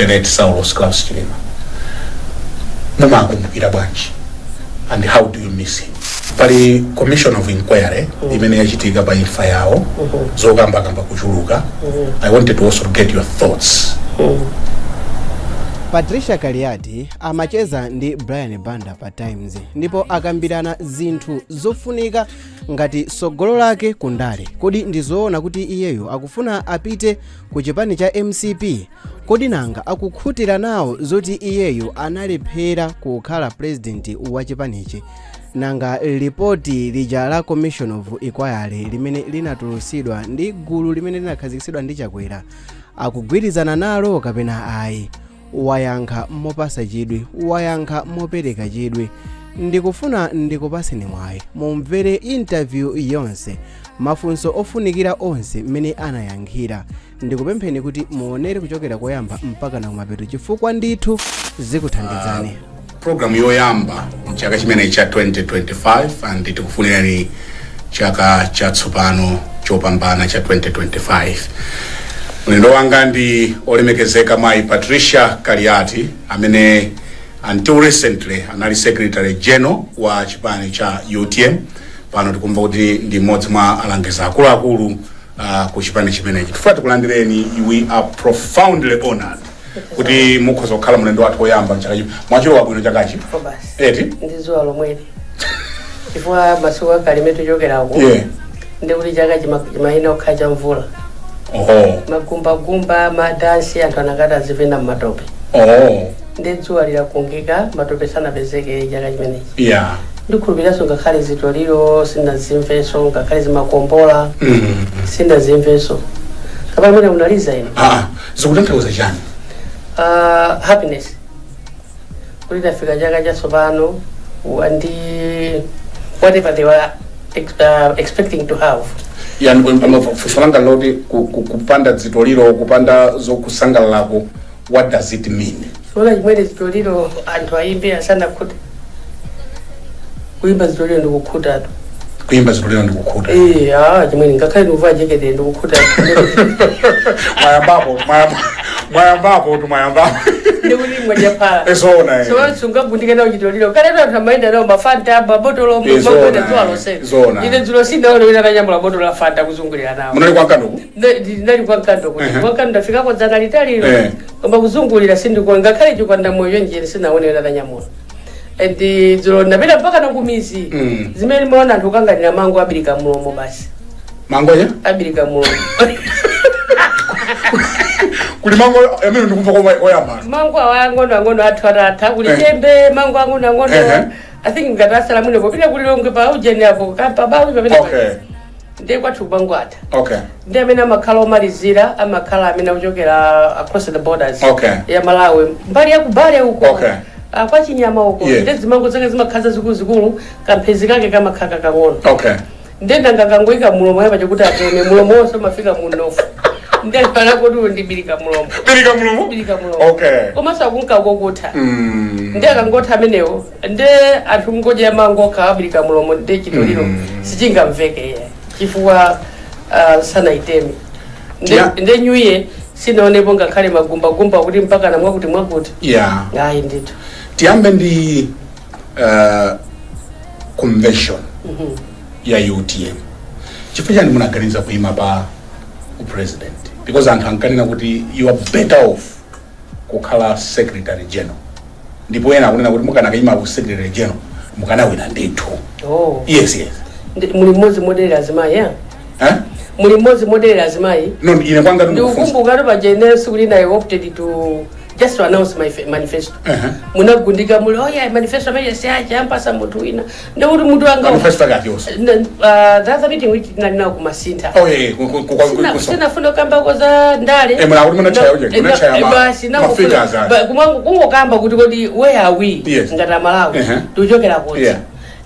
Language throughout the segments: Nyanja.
the late Saulos Klaus Chilima. Mumakumbukira bwanji, and how do you miss him? Pali commission of inquiry imene yachitika pa imfa yawo zokamba kuchuluka. I wanted to also get your thoughts. Patricia Kaliati amacheza ndi Brian Banda pa Times ndipo akambirana zinthu zofunika ngati sogolo lake kundale. Kodi ndizoona kuti iyeyo akufuna apite ku chipani cha MCP? Kodi nanga akukhutira nawo zoti iyeyo analephera kukhala president wa chipanichi? Nanga ripoti lija la Commission of Inquiry limene linatulusidwa ndi gulu limene linakhazikitsidwa ndi Chakwera akugwirizana nalo kapena ayi? Wayankha mopasa chidwi, wayankha mopereka chidwi. Ndikufuna ndikupaseni mwayi mumvere interview yonse, mafunso ofunikira onse mmene anayankhira. Ndikupempheni kuti muonere kuchokera koyamba mpaka na kumapeto chifukwa ndithu zikuthandizani. Program yoyamba mchaka chimene cha 2025 and tikufunirani chaka chatsopano chopambana cha 2025. Ulendo wanga ndi olemekezeka mai Patricia Kaliati amene until recently anali secretary general wa chipani cha UTM. Pano tikumva kuti ndi mmodzi mwa alangizi akuluakulu ku chipani chimenechi. Tifuna tikulandireni, we are profoundly honored kuti mukhoza kukhala mulendo wathu woyamba mchaka chino. Mwachiro wabwino chakachi? Eti? Ndizuwa lomweli. Chifukwa masiku akalimetu chokerako. Ndi kuti chaka chimayina okhacha mvula. Magumba madansi anthu anakata zivenda mmatope. Ndidzuwa lirakungika matope sanapezeke chaka chimenechi. Ndikhulupiraso ngakhale zitoliro sindazimveso, ngakhale zimakombola sindazimveso. Kapena mwina unaliza ino? Zikutanthauza chani? Happiness. Kuti tafika chaka chatsopano and whatever they were expecting to have. Fusolanga loti kupanda zitoliro, kupanda zokusangalalako, what does it mean? Sola chimwene zitoliro anthu ayimbe asana kuti kuimba zitoliro ndikukhuta atu. Kuimba zitoliro ndikukhuta? Chimwene ngakhale ndikuva jekete ndikukhuta atu. Mayambapo. Ndikuti mwajapala. Ezona. So sungagundike nawo chitoliro. Kale anthu amaenda nawo mafanta mabotolo mabota zuwa lose. Ine zulo sindaona wina kanyamula botolo la fanta kuzungulira nawo. Munali kwa Nkando? Ndali kwa Nkando kuti. Kwa Nkando ndafikapo dzana litaliro. Koma kuzungulira sindiko ngakhale chikwanda moyo njeri sinaone wina kanyamula. And zulo ndapita mpaka na kumizi. Zimene mwaona anthu kanganira mango abirika mulomo basi. Mango ya? Abirika mulomo. Kuli mango amene ndikumva kwa yamba. Mango angono athu kuli tembe mango angono. I think ngatasa lamune kopita kuli longe pa ujeni apo kapa bawo pamene. Ndiye kwathu bango ata. Ndiye amene amakhala omalizira amakhala amene akuchokera across the borders. Ya Malawi mbali ya kubale uko. Kwa Chinyama uko. Ndiye zimango zake zimakhaza zikulu kamphezi kake kamakhaka kang'ono. Ndiye ndangangoika mulomo yapa chikuti ateme mulomo wonse mafika munofu. Ndiye pana kuti ndibirika mulomo. Birika mulomo. Koma sakunka kokutha. Ndiye akangotha amenewo. Ndiye anthu ngoja mango kabirika mulomo ndiye chitoliro sichingamveke chifukwa sana itemi. Ndiye nyuye sinaonepo ngakhale magumba kuti mpaka na mwakuti. Ayi ndithu. Tiyambe ndi convention ya UTM. Chifukwa chani munaganiza kuima pa president? Because anthu ankanena kuti you are better off kukhala secretary general. Ndipo ena akunena kuti mukanakaima ku secretary general mukanawina ndithu. Yes. Muli mmodzi modeli azimayi Muli mmodzi modeli azimayi? No, ine kwanga ndikukumbuka kuti pajene sikuti I opted to just to announce my manifesto. Munagundika muli manifesto amene siacha ampasa munthu wina. Ndikuti munthu wanga manifesto kati yonse. The other meeting which nali nawo kumasinta. Sinafuna kamba koza ndale. Mwana kuti munachaya mafika za. Kungokamba kuti kodi where are we? Ngati Malawi. Tuchokera kuti.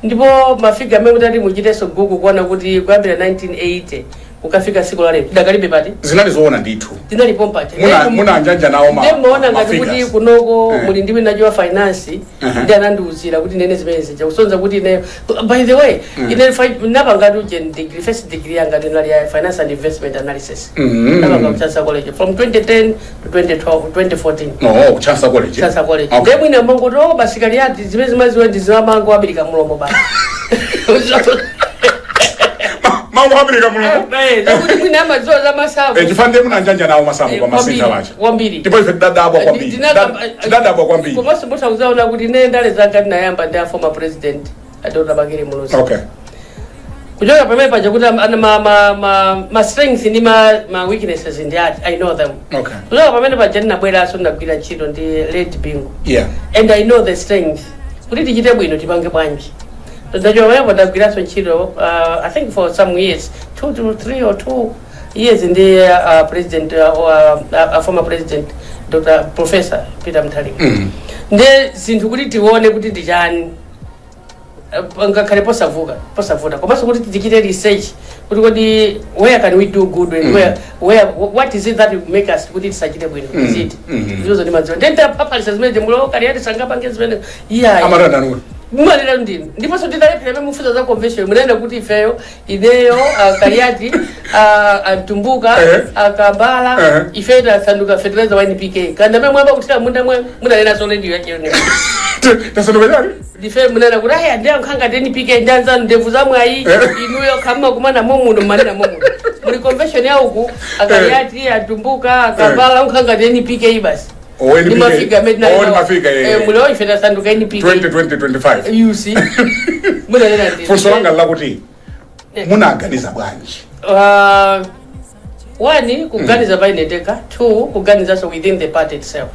Ndipo mafika amene kuti muchiteso Google kuona kuti kuyambira 1980 ukafika siku la leo dakalibe pati zinalizoona ndithu tinalipo mpati muna njanja nawo muona ngati kuti kunoko muli ndiwe najua finance ndi anandiuzira kuti nene zimenezi chakusonza kuti ne by the way ine napa ngati uje degree first degree yanga ndinali ya finance and investment analysis napa ngati Chansa College from 2010 to 2014 Chansa College ndemwe ine mangoto basikali yati zimezi maziwe ndizimango abirika mulomo basi Mango abirika mulomo kuti mwina amaziwa za masabu chifande muna njanja nawo masabu kwa masita wacha wambiri ndipo ife dadabwa kwambiri dadabwa kwambiri komanso mutauzaona kuti ne ndale zanga ndinayamba ndi former president Dr. Bagere Mulozi kuchoka pamene paja kuti ma strengths ndi ma weaknesses ndi I know them kuchoka pamene paja ndinabweraso ndagwira ntchito ndi Late Bingu and I know the strength kuti tichite bwino tipange bwanji ndachoka ndagwiraso ntchito I think for some years 2 to 3 or 2 years ndi president former president Dr. Professor Peter Mutharika nde zinthu kuti tione kuti ndichani ngakhale posavuta komanso kuti tichite research kuti kodi where can we do good and where what is it that will make us kuti tisachite bwino is it zizo ndi madziwa ndenta papalisa zimene mulo kali yati sangapange zimene amaranda nulo mmalira ndini ndipo so tidalephera mufuza za convention munena kuti ifeyo ideyo kaliati antumbuka akambala ifeyo tasanduka fertilizer wa NPK kandi mwe mwamba kutira munda mwe munalena so radio yake ne tasanduka jari dife munena kuti aya ndi ankhanga NPK ndanza ndevu za mwayi inuyo kama kumana momuno manena momuno muri convention ya uku akaliati antumbuka akambala ankhanga NPK basi ni mafiga muleo ifeta sanduka NPK 2025 you see munalena ndi fusolanga la kuti munaganiza bwanji one kuganiza baineteka, two kuganiza so within the party itself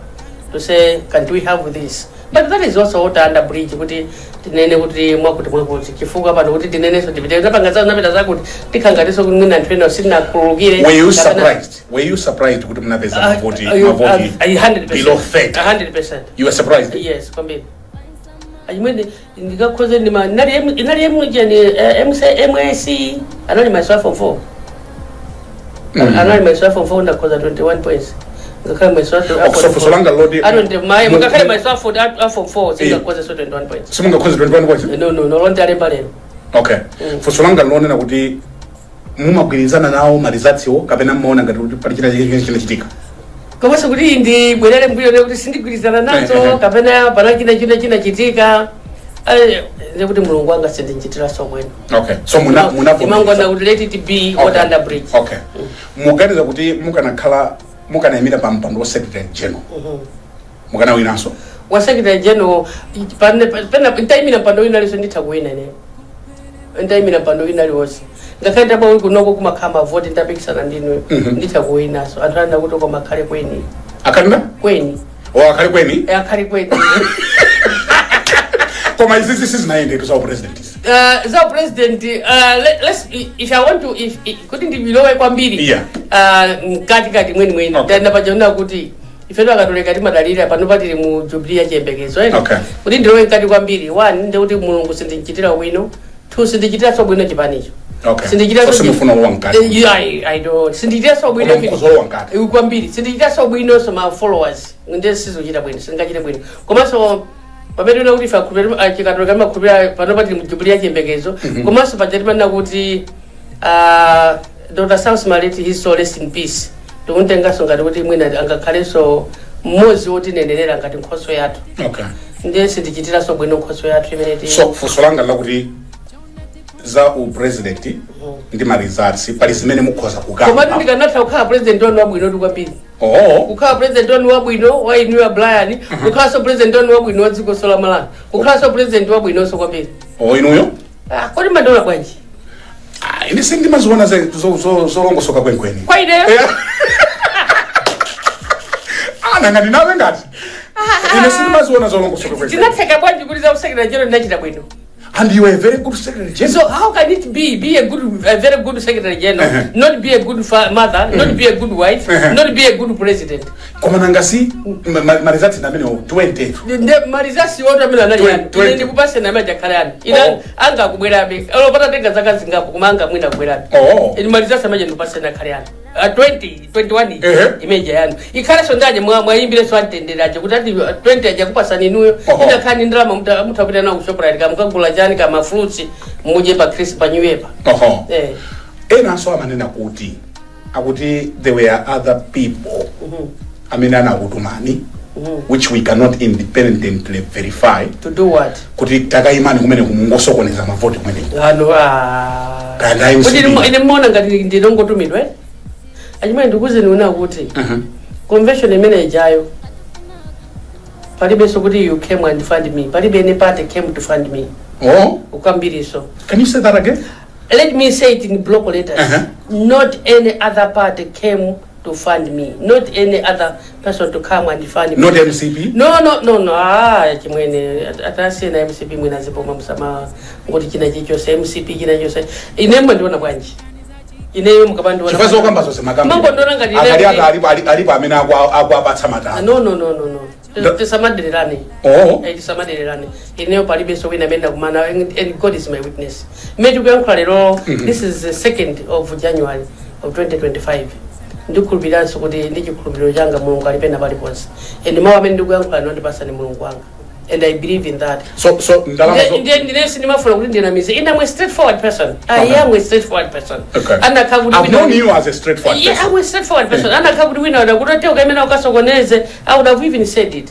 to say can we have this, but that is also what under bridge kuti tinene kuti mwakuti mwakuti chifuka pano kuti tinene so dipite pangaza napita zakuti tikangatiso kuti mwina ntweno sina kulugire. Were you surprised kuti mnapeza mavoti 100% below 30? 100%. You were surprised? Yes, kwambiri ayimende ndikakoze ndima nali emujani MAC anali myself for 4 anali myself for 4 ndakoza 21 points ngakhala myself for solanga lodi adonde my ngakhala myself for 4 singakoza so 21 points simungakoza 21 points no londe ale baleno. Okay for solanga lone na kuti mumagwirizana nawo ma results yo kapena mmaona ngati kuti pali chinachitika kama kuti ndi bwerere mbuyo kuti sindigwirizana nazo kapena pana china chitika ale kuti mulungu wanga sindinchitira so bwino. Okay so muna imango na kuti let it be what under bridge. Okay muganiza kuti mukanayimira pa mpando wa secretary general mukana winanso wa secretary general pena ntaimira mpando winaliso nditakuwina ine ntaimira mpando winaliwose ngakaenda bawe kunoko kumakhama vote ndapikisana ndinwe nditakuwina so anthu kuti kwa makhale kweni akanda kweni akhale kweni akhale kweni koma izi zinaende to president za president let's if I want to if kuti ndibilowe kwambiri kati mweni ndanda pajona kuti ifeto akatoleka timadalira pano patili mu Jubilee ya chiyembekezo kuti ndilowe kati kwambiri one ndi kuti mulungu sindinchitira bwino, two sindinchitira so bwino chipanicho. Sindinchitira so mufuna wankati I don't sindinchitira so bwino kwambiri sindinchitira so bwino so my followers ndi sizochita bwino singachite bwino komanso pamene kuti fa chikatoleka makhulupirira pano patili mu Jubilee ya chiyembekezo komanso pajatimana kuti Dr. Sam Smaleti his soul rest in peace tikuntengaso ngati kuti mwina angakhalenso mmodzi woti nenelera ngati nkhoso yathu ndiye sindichitira so bwino nkhoso yathu imene so fusolanga la kuti za president ndi ma results pali zimene mukhoza kukamba koma ndikanatha kukhala president wanu wabwino ndi kwambiri kukhala president wanu wabwino wa inuya Brian kukhala so president wanu wabwino wa dziko la Malawi kukhala so president wabwino so kwambiri inuyo kodi madola bwanji ini sindi maziona zolongosoka kwenkweni kwa ine ngati nawe ngati ine sindi maziona zolongosoka kwenkweni tinatheka bwanji kuti za secretary general ndachita bwino And you were a very good secretary general. So how can it be a very good secretary general, not be a good mother, not be a good wife, not be a good president? Komanangasi marizati na mimi 20. Nde marizati wote mimi nani yani? Ndi kupasa na maji kalani. Ila anga kubwera be. Olopata tenga zaka zingapo kumanga mwina kubwera. Ndi marizati maji ndipasa na kalani. 21 imeja yani. Ikale sondaje mwayimbile swatenderaje kutati 20 aje kupasa ninuyo. Ina kani ndalama mutapita na ushopra kamkangula jani kama fruits muje pa Chris panywepa. Ena so amanena kuti akuti there were other people aminana kutumani which we cannot independently verify. To do what? Kuti takaimani kumene kumungosokoneza mavoti kumene. Kuti ine mona ngati ndinongotumidwe. Ajimwe ndikuze niona kuti convention imene ijayo palibe so kuti you came and fund me. Palibe any party came to fund me. Ukambiriso. Can you say that again? Let me say it in block letters. Not any other party came to fund me. Not any other person to come and fund me. Not MCP? No. Chimwene atasi na MCP mwina zipo mamsama ngoti china chicho se MCP china chicho se. Inemwe ndiona bwanji. Ineyo mukabandi wana. Chifazo kamba zose makamba. Mambo ndona ngati ineyo. Ali pa amena akwabatsa matana. No. Tisamadelelane. Tisamadelelane. Ineyo palibe so wina menda kumana and God is my witness. Meju kyankula lero this is the 2nd of January of 2025. Ndikulubira so kuti ndichikulubiro janga Mulungu alipenda pali ponse. And mawa amene ndikuyankula no ndipasa ni Mulungu wanga. And I believe in that. So ndalama so ndinesi ndimafuna kuti ndinamize. I'm a straightforward person. I am a straightforward person. Okay. I've known you as a straightforward person. Yeah, I'm a straightforward person. Anakabudu wina ndakutote ukamena ukasokoneze. I would have even said it.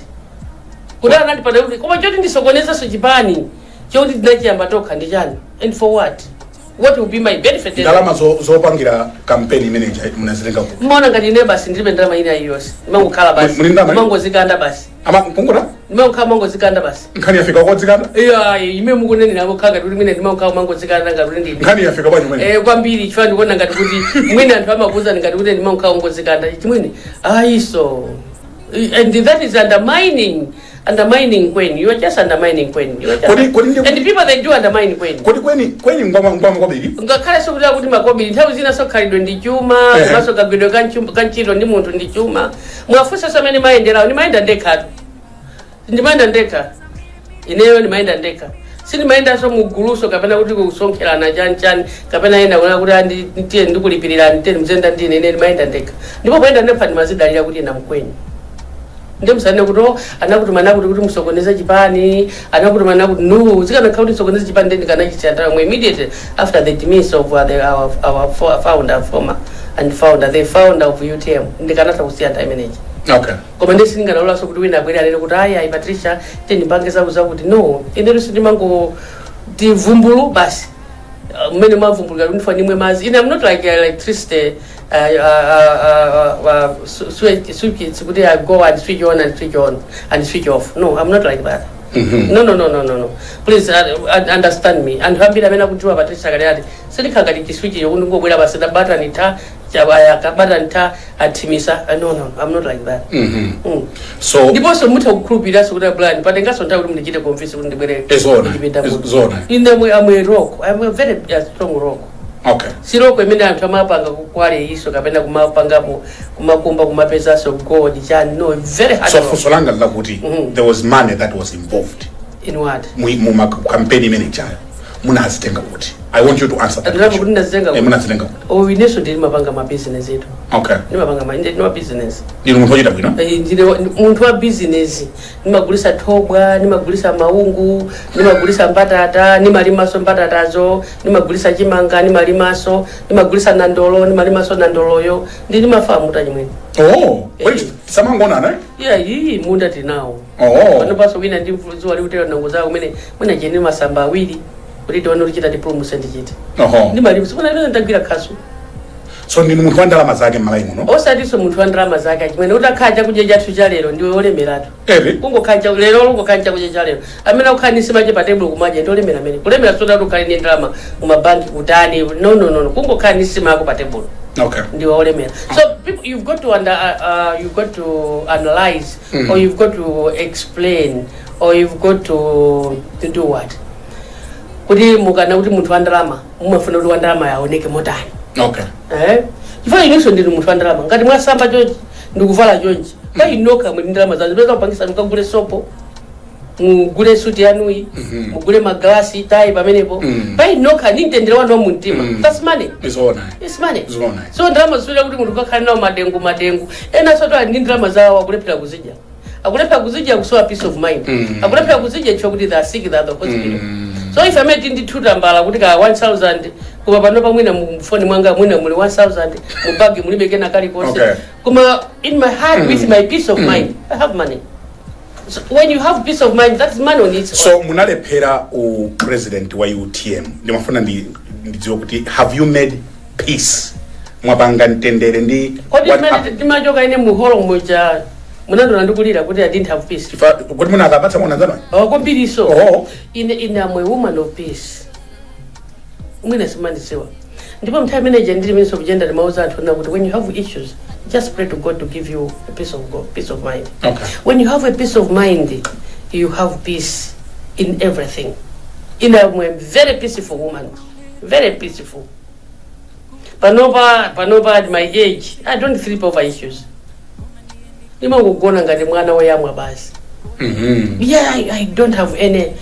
Kudana nandi pada kuti koma choti ndisokoneza so chipani. Choti ndinachiyamba toka ndijani. And for what? What will be my benefit? Ndalama zopangira campaign manager munazilenga ku. Mbona ngati ne basi ndilibe ndalama ina yose. Mangu kala basi. Mangu zikanda basi. Ama kungura? Mangu zikanda basi. Nkani yafika kwa zikanda? Ime munguneni nabo kaga kuti mine mangu zikanda ngati ndi. Nkani yafika kwa nyumene? Kwambiri chifani ndikuona ngati kuti mwina anthu amakuza ngati kuti mangu zikanda. Chimwene. So and that is undermining Queen. You are just undermining Queen. And the people they do undermine Queen. Kweni ngoma kobiri. Ngakhala sokuti kuti makobiri nthawi zina so khalidwe ndi chuma, maso kagwidwe kanchito ndi munthu ndi chuma. Mwafusa somene mayendera, ni mayenda ndekha. Ndimayenda ndekha. Ineyo ni mayenda ndekha. Sini mayenda so muguluso kapena kuti kusonkhera chani kapena ena kuna kuti ndiye ndikulipirira ndite mzenda ndine ine mayenda ndekha. Ndipo mayenda ndekha ndi mazidalira kuti ina mkweni. Ndem sana kuto anakutuma kuti musokoneza chipani anakutuma kuti no zikana kuti sokoneza chipani then kana chichata immediately after the demise of our founder the founder of UTM ndikanatha kusiya time manager. Okay. Koma ndisinga naula so kuti wina abwera lero kuti ayi Patricia tendipangeza kuza kuti no ine lusi ndimango divumbulu basi mene mavumbulu kuti nimwe mazi I'm not like electricity switch kuti I go and switch on and switch off. No, I'm not like that. No. Please understand me. And hambira mena kutiwa Patricia kali silikanga switch yokundi ngobwera basi da button ita chabaya ka button ta atimisa. No, I'm not like that. So ndipo so mutha kukhulupirira so kuti blind but ngaso nthawi kuti ndichite confess kuti ndibwere zona. In the way I'm a rock. I'm a very strong rock. Okay. Siroko imene anthu amapanga kukwale iso kapena kumapangapo kumakumba kumapeza so God chani no very hard. So for Solanga lakuti there was money that was involved. In what? Mu campaign manager. Muna azitenga kuti. I want you to answer that. Ndirapo kuti ndazitenga. Muna azitenga kuti. Ineso ndili mapanga ma business etu. Okay. Ndimapanga business. Ndili munthu ochita bwino? Ndile munthu wa business. Nimagulisa thobwa, nimagulisa maungu, nimagulisa mbatata, nimalimaso mbatatazo, nimagulisa chimanga, nimalimaso, nimagulisa nandolo, nimalimaso nandoloyo. Ndili mafamu tanyimweni. Wait, samangona ne? Yeah, munda tinawo. Panopaso wina ndi mfuluzo ali utera nangoza kumene mwina jeni masamba awiri. Kuti dono lichita diploma sendichite. Ndimalimaso kuna ndagwira kasu. So ndinu munthu wa ndalama zake malayi muno? Osatiso munthu wa ndalama zake chimene utakhaja kujeja thuja lero ndiwe olemeratu. Kungokhanja lero kungokhanja kujeja lero. Amene ukhanisima che pa table kumaje ndolemera amene. Kulemera soda ukali ni ndalama kumabanki kutani. No. Kungokhanisima ako pa table. Okay. Ndiwe olemera. So people, you've got to analyze or you've got to explain or you've got to do what? kuti mukana kuti munthu wandalama mumafuna kuti wandalama yaoneke motani. Okay. Chifukwa inunso ndinu munthu wandalama ngati mwasamba chonchi ndikuvala chonchi painoka muli ndalama zanu peza kupangisa mukagule sopo mugule suti yanuyi mugule maglasi tai pamenepo painoka ndi mtendere wanu mumtima. That's money. It's all nice. It's money. It's all nice. So ndalama zisula kuti munthu kakhala nawo madengu ena soto ndi ndalama zawo akulephera kuzidya. Akulephera kuzidya kusowa peace of mind. Akulephera kuzidya chifukwa kuti they are sick, they are the hospital. So if I met in the tutambala kuti ka 1000 kuma panopa mwina mfoni mwanga mwina muli 1000 mubagi mulibe kena kali konse. Kuma in my heart with my peace of mind I have money. So when you have peace of mind, that's money on its own. So munalephera u president wa UTM ndimafuna ndidziwe kuti have you made peace mwapanga ntendere ndi what majoka ine muholo moja munandona ndikulira kuti I didn't have peace. Kuti muna akapatsa mwana zano kwambiri so in a woman of peace mwina simandisewa ndipo mthawi manager ndili minister of gender ndimauza anthu na kuti when you have issues just pray to God to give you a peace of mind. Okay. When you have a peace of mind you have peace in everything. I'm a very peaceful woman, very peaceful. Panopa at my age I don't sleep over issues. Nimangogona ngati mwana woyamwa basi. Yeah, I don't have any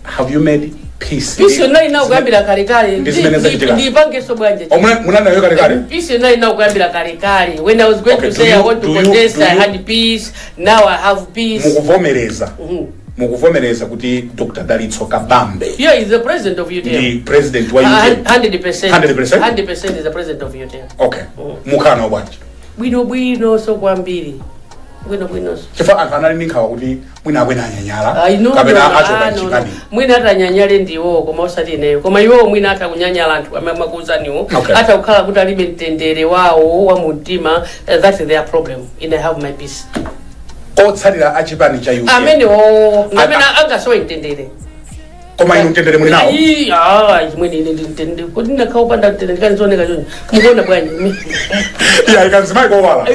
have you made peace? Peace na ina ugambira kale ndipange so bwanje. Munana yo kale. Peace na ina ugambira kale. When I was going to say I want to contest I had peace, now I have peace. Mukuvomereza kuti Dr. Dalitso Kabambe. Yeah, he's the president of UTM. The president wa UTM. 100%. 100% is the president of UTM. Okay. Mukana obanje. Bwino so kwambiri. Bwino. Chifa anali ninkawa kuti mwina akwena anyanyala. Kapena acho kachikani. Mwina atanyanyale ndiwo koma osati neyo. Koma iwo mwina atakunyanyala anthu amakuuzaniwo. Ata ukhala kuti alibe mtendere wawo wa mutima. That's their problem. And I have my peace. Otsalira achipani cha UTM. Amene angasowe mtendere. Koma inu mtendere muli nawo. Mwini nditendere. Kuti ndakhaupanda mtendere kanizoneka chonje. Mukona bwanyi. Yeah, ikanzimai kowala.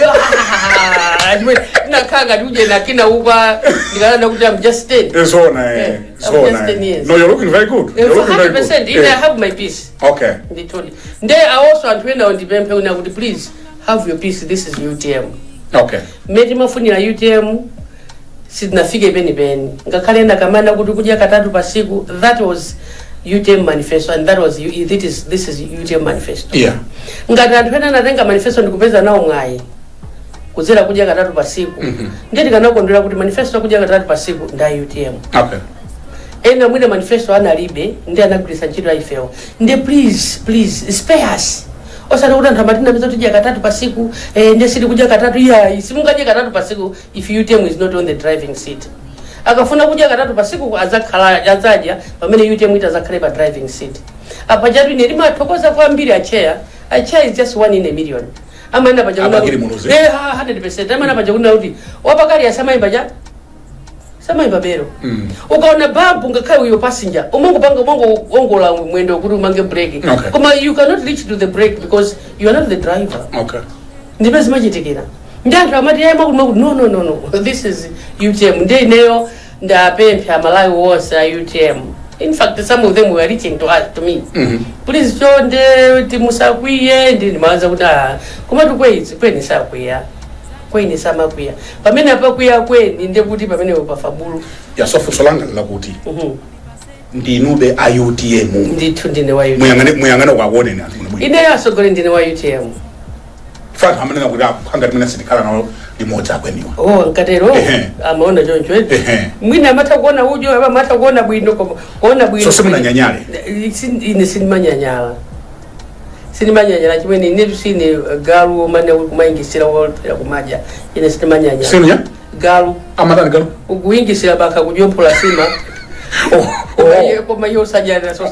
Nakanga uje nakina uba ndikana kuti I'm just 10. So nice. No, you're looking very good. You're looking 100%. Very good. I have my peace. Okay. They told me. They also antwenda on the bempe una kuti please have your peace. This is UTM. Okay. Meti mafunira UTM sidnafike beni. Ngakhale ndakamana kuti kudya katatu pasiku. That was UTM manifesto and that was this is UTM manifesto. Yeah. Ngati antwenda natenga manifesto ndikupeza nawo mwayi. Kuzera kudya katatu pasiku. Ndeti kanakondera kuti manifesto kudya katatu pasiku nda UTM. Okay. Ena mwina manifesto analibe ndi anagulisa ntchito ifewo. Nde please spare us. Osana kuti anthu amatina peza kudya katatu pasiku nde sili kudya katatu simungadye katatu pasiku if UTM is not on the driving seat. Akafuna kudya katatu pasiku azadya pamene UTM itazakhale pa driving seat. Apa chatu ine limathokoza kwambiri a chair is just 1 in a million. Amana pajaguna 100%. Amana pajaguna kuti wapakali asamayimba ja samayimba bero. Ukaona babu ngakhale uyo passenger umongo ongola mwendo kuti umange brake. Koma you cannot reach to the brake because you are not the driver. Okay. Ndipezi machitikira. Ndanthu amati no. This is UTM. Nde neyo ndapempha Malawi wonse a UTM. In fact, some of them were reaching to me. Please chonde timusakwiye ndimaanza kuti koma tukwezi kweni sakwiya. Kweni samakwiya. Pamene apakwiya kweni nde kuti pamene upafabulu. Yasofuso langa lakuti. Ndinube a UTM. Ndithu ndine wa UTM. Muyangana kwakuone ni anthu munabwino. Ine yasogole ndine wa UTM. Faka hamanena kuti khanga timene sitikhala nawo limodzi akweniwa. Nkatero amaona choncho. Mwina amatha kuona ujo amatha kuona bwino kuona bwino. So simunanyanyale. Ine sinimanyanyala chimene ine tusine galu mane kumayingisira wopera kumaja ine sinimanyanyala. Sinunya? Galu. Amatani galu? Ukuyingisira baka kujompola sima. Koma yo sajja so.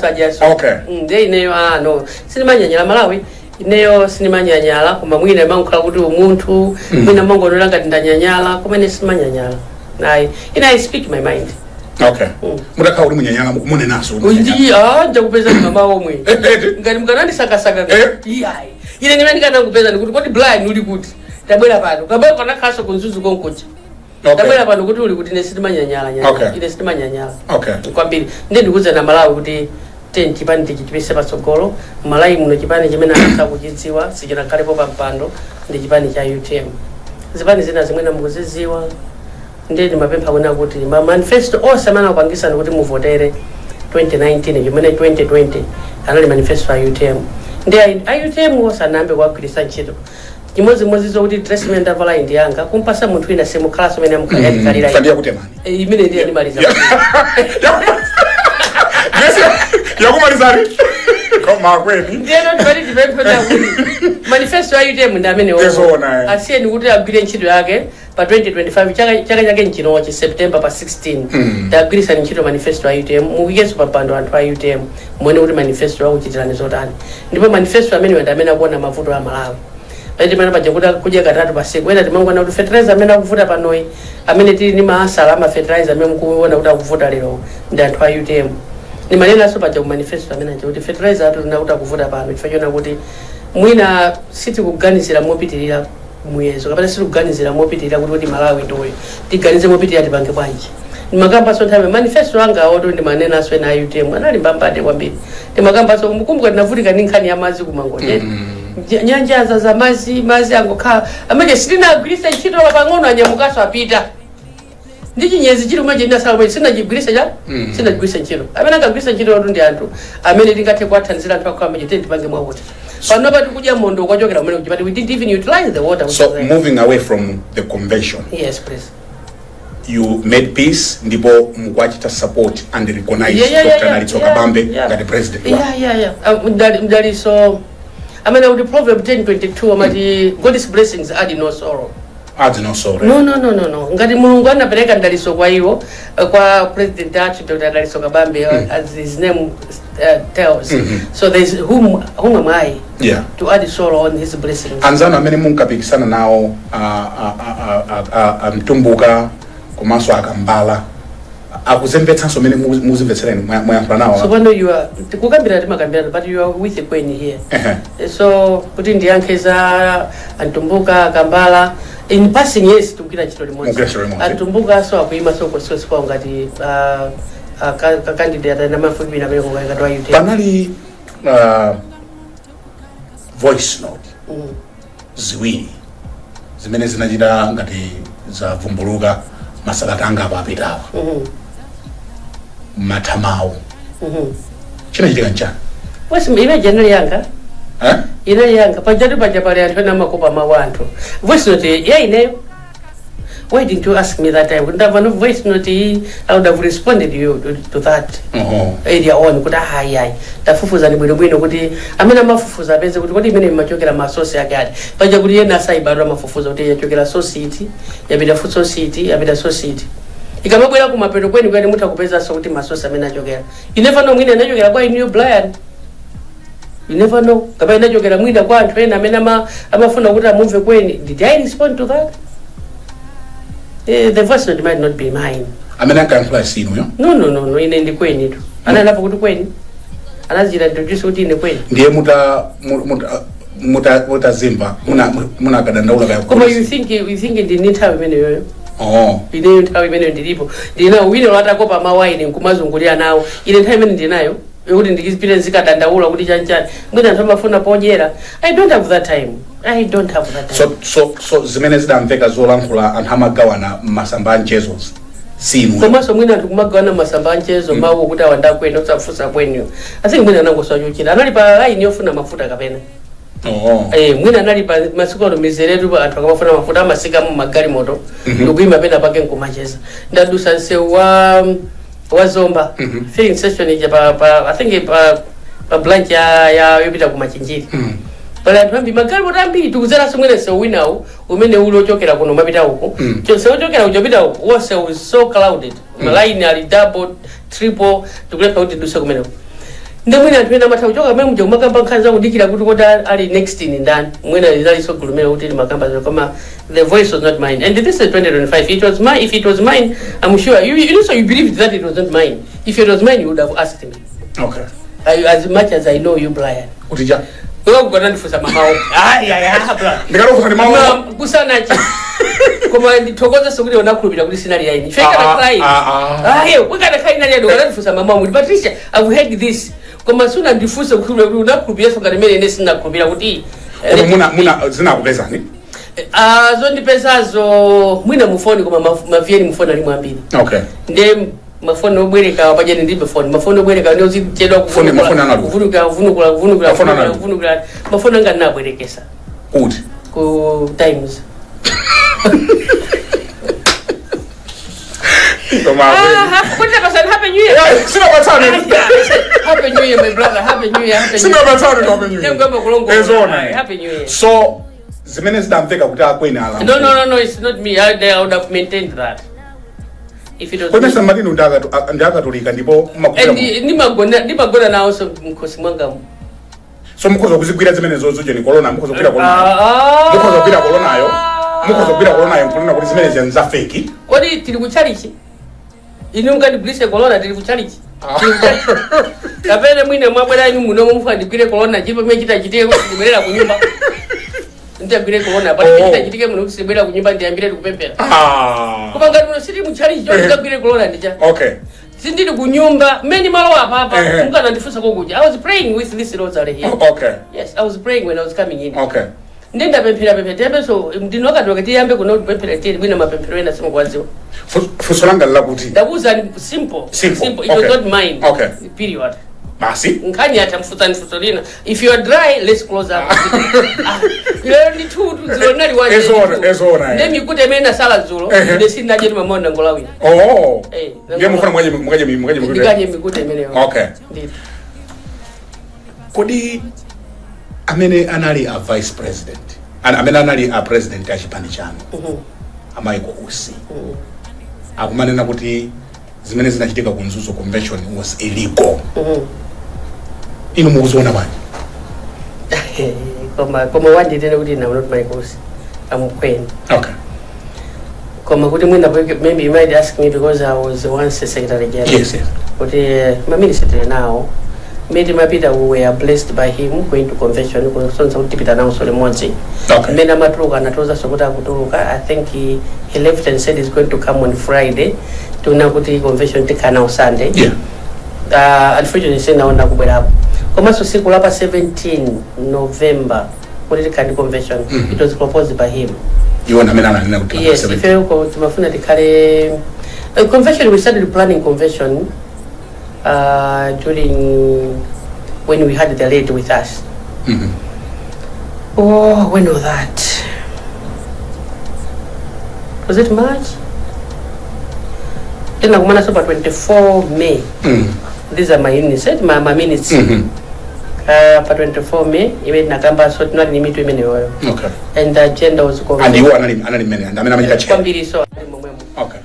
Okay. Nde ine no sinimanyanyala Malawi. Ineyo sinimanyanyala koma mwina mankhala kuti umuntu mwina mango nolanga ndanyanyala koma ine sinimanyanyala. I speak my mind. Okay. Mudakha uri munyanyala mune naso. Ndakupeza mama omwe. Ngati mkanandi sakasaka. Ine nimene kana kupeza ndikuti kodi blind uli kuti tabwera pano. Kababa kana khaso kunzuzu konkocha. ndabwera pano kuti uli kuti ine sitimanyanyala ine sitimanyanyala kwambiri ndi ndikuza na Malawi kuti ten chipani tichipese patsogolo Malawi muno chipani chimene anatha kuchidziwa sichinakhalepo pa mpando ndi chipani cha UTM. Zipani zina zimene mukuzidziwa ndi mapempha kuna kuti manifesto onse amene akupangisana kuti muvotere 2019 chimene 2020 anali manifesto ya UTM ndi UTM osanambe kuwagwiritsa ntchito chimodzimodzi zokuti dressment avala indi yanga kumpasa munthu wina semukhalanso amene amukhalira imene ndiye ndimaliza yakumalizari koma kweni ndiyeno tibali tipempha kuti manifesto ya UTM ndi amene asiyeni kuti agwire ntchito yake pa 2025 chaka chake nchinochi September pa 16 tagwiritsa ntchito manifesto ya UTM muwikenso pa mpando anthu a UTM muone kuti manifesto akuchitirani zotani ndipo manifesto amene ndi amene akuona mavuto a Malawi pati mana pajakuta kudya katatu pasiku ena timangwana kuti fertilizer amene akuvuta panoyi amene tili ni maasala ama fertilizer amene mukuona kuti akuvuta lero ndi anthu a UTM ni manena so paja ku manifesto amene kuti fertilizer atu na kuti akuvuta pano chifanyona kuti mwina siti kuganizira mopitirira muyezo kapena siti kuganizira mopitirira kuti Malawi ndoyo tiganize mopitirira tipange bwanji makamba so nthawi manifesto anga oto ndi manena so na UTM anali mbambade kwambiri ndi makamba so mukumbuka tinavutika ndi nkhani ya mazi kumangoje nyanja za mazi angokhala amene sitinagwiritsa ntchito pang'ono anyamukaso apita ndi chinyezi chili umwe jenda sawa sinajigwiritsa sinajigwiritsa ntchito amene akagwiritsa ntchito ndi anthu amene tingathe kuwathandizira anthu akho amene tipange mwakuti pano pati kudya mondo kwachokera umene kuchipati we didn't even utilize the water. So moving away from the convention, yes please, you made peace ndipo mkwachita support and recognize Dr. Ndaliso Kabambe ngati president. Mdali so amene kuti Proverb 10:22 amati God's blessings add no sorrow. Add no sorrow. No. Ngati Mulungu anapereka Ndaliso kwa iwo kwa president achi Dr. Ndaliso Kabambe as his name tells. So there's whom am I to add sorrow on his blessings. Anzana amene munkapikisana nawo Mtumbuka komanso akambala akuzemvetsanso amene muzimvetsereni mwayankhula nawo. So when you are kukambira timakambira but you are with the queen here. So kuti ndiyankheza Antumbuka akambala in passing yes tukira chito limodzi. Antumbuka so akuima so kwa ngati candidate na mafupi na meko ngati wa UTM. Panali voice note ziwiri zimene zinachita ngati za vumbuluka masakatanga apapitawa mathamawo chinachitika nchani wesi ine general yanga ine yanga pajatu pajapale anthu ena makopa mawu anthu voice note ine why didn't you ask me that time? Wouldn't have no voice note. I would have responded to that area on. Kuta hai. Tafufuza ni bwino kuti amena mafufuza benze kuti mene machokera masosi yake. Paja kuti yena sai barua mafufuza kuti yachokera society, yabida food society, yabida society. Ikamabwera ku mapeto kweni kwani muta kupeza so kuti masosi amena chokera. You never know mwine anachokera kwa New Blind. You never know. Kaba anachokera mwina kwa anthu ena amena amafuna kuti amumve kweni. Did I respond to that? The voice note might not be mine. Amena kanfly sino yo? No. Ine ndi kweni tu. Analapo kuti kweni. Anazira introduce kuti ine kweni. Ndiye muta zimba. Muna kadandaula kaya. Koma you think ndi nithawi imene yoyo? Ine nthawi imene ndilipo. Ndina wina watakopa mawaini nkumazungulia nawo. Ine nthawi imene ndinayo. Yekuti ndikizipire zikadandaula kuti chanchani. Mwina anthu amafuna ponyera. I don't have that time. So zimene zidamveka zolankhula anthu amagawana masamba anchezo sinu. Komanso mwina anthu kumagawana masamba anchezo mawu kuti awanda kwenu osafusa kwenyu. I mwina anangosochukira. Anali pa line yofuna mafuta kapena. Mwina anali pa masikolo mizeretu anthu akamafuna mafuta amasika mu magari moto. Ndikuima pena pake nkumacheza. Ndadusa nsewu wa Zomba. Filling session ija I think pa branch ya yopita kumachinjiri. But anthu magari motambi tukuzera somwene se winawo umene ulo chokera kuno mapita huko. So chokera ujapita huko was so clouded. Line ali double triple tukulepa kuti dusa kumene. Ndemwina anthu ena matha kuchoka mwe mje makamba nkhanza kudikira kuti koda ali next in ndani. Mwena izali so gulumela kuti makamba koma the voice was not mine. And this is 2025. It was mine. If it was mine, I'm sure you also you believed that it was not mine. If it was mine, you would have asked me. Okay. As much as I know you, Brian. Utija. Wewe ukona nifusa mamao. Ndikalo fusa ni mamao. Kusana chi. koma ndithokoza sokuti unakhulupirira kuti sinali yaini feka crying wekana khaina lya dokana ndifusa mama mu Patricia I've heard this koma suna ndifusa kukhulupirira kuti unakhulupirira soka limene ine sinakhulupirira kuti muna zinakupezani zondipezazo mwina mufoni koma mavyeni mufoni ali mwambiri okay nde mafoni obwereka pajani ndibe phone mafoni obwereka ndio zichedwa kuvunukula mafoni anga nabwerekesa kuti ku Times What person happy new year? Sina batani. Happy new year, my brother. Happy new year. Sina batani happy new year. Ngomba kulongo. Happy new year. So zimene zidamveka kuti akwena ala. No, it's not me. I would have maintained that. If it was Kwena somebody ndaka tulika ndipo makutamo. Ndimagona nawo so mkosi mwanga. So mukhoza kuzigwira zimene zozo ni corona mukhoza kwira corona. Mukhoza kwira corona yo. Mukhoza kwira corona yo kulina kuti zimene zenza fake. Kodi tili kuchalichi? Inu ngati blise corona tili kuchalichi. Kapene mwine mwabwera inu muno mufandi kwire corona chipo mechita chitike kubwerera ku nyumba. Ndiyambire corona pati mechita chitike muno kusibwera ku nyumba ndiyambire kupempera. Kuba ngati muno siti muchalichi cho ngabwire corona ndija. Okay. Sindiri ku nyumba meni malo apa mukana ndifusa kokuja. I was praying with this rosary here. Okay. Yes, I was praying when I was coming in. Okay. Ndenda pempera tembe so ndinoka dokati yambe kuno pempera tiri mwina mapempero ena simu kwaziwa. Fusolanga la kuti. That was simple. It was not mine. Okay. Period. Basi. Nkani hata mfusolina. If you are dry, let's close up. You only two zilonali one. Ezona. Ndemi kute mena sala zulo. Ndesi ndaje ni mamona ngolawi. Oh. Ndiye mufuna mwaje mikute. Ndikaje mikute mene. Okay. Kodi amene anali a vice president amene anali a president ya chipani chanu Amaiko Usi akumanena kuti zimene zinachitika ku Nzuzo convention was illegal inu mukuziona bwanji koma wandi tena kuti na not my boss amukweni okay koma kuti mwina maybe you might ask me because I was once a secretary general yes kuti my minister now Made Mapita, we were blessed by him going to convention. I think he left and said he's going to come on Friday to Nakuti convention take on Sunday. Yeah. Unfortunately, say now Nakubera. Komaso Sikulapa 17 November political convention. It was proposed by him. You want to yes, if you go to Mafuna the convention, we started planning convention. During when we had the lady with us. Oh, when was that? Was it March? Then I'm going to 24 May. These are my minutes. My minutes. 24 May, even Nakamba, so not limit women. Okay. And the agenda was convention. And you are not okay.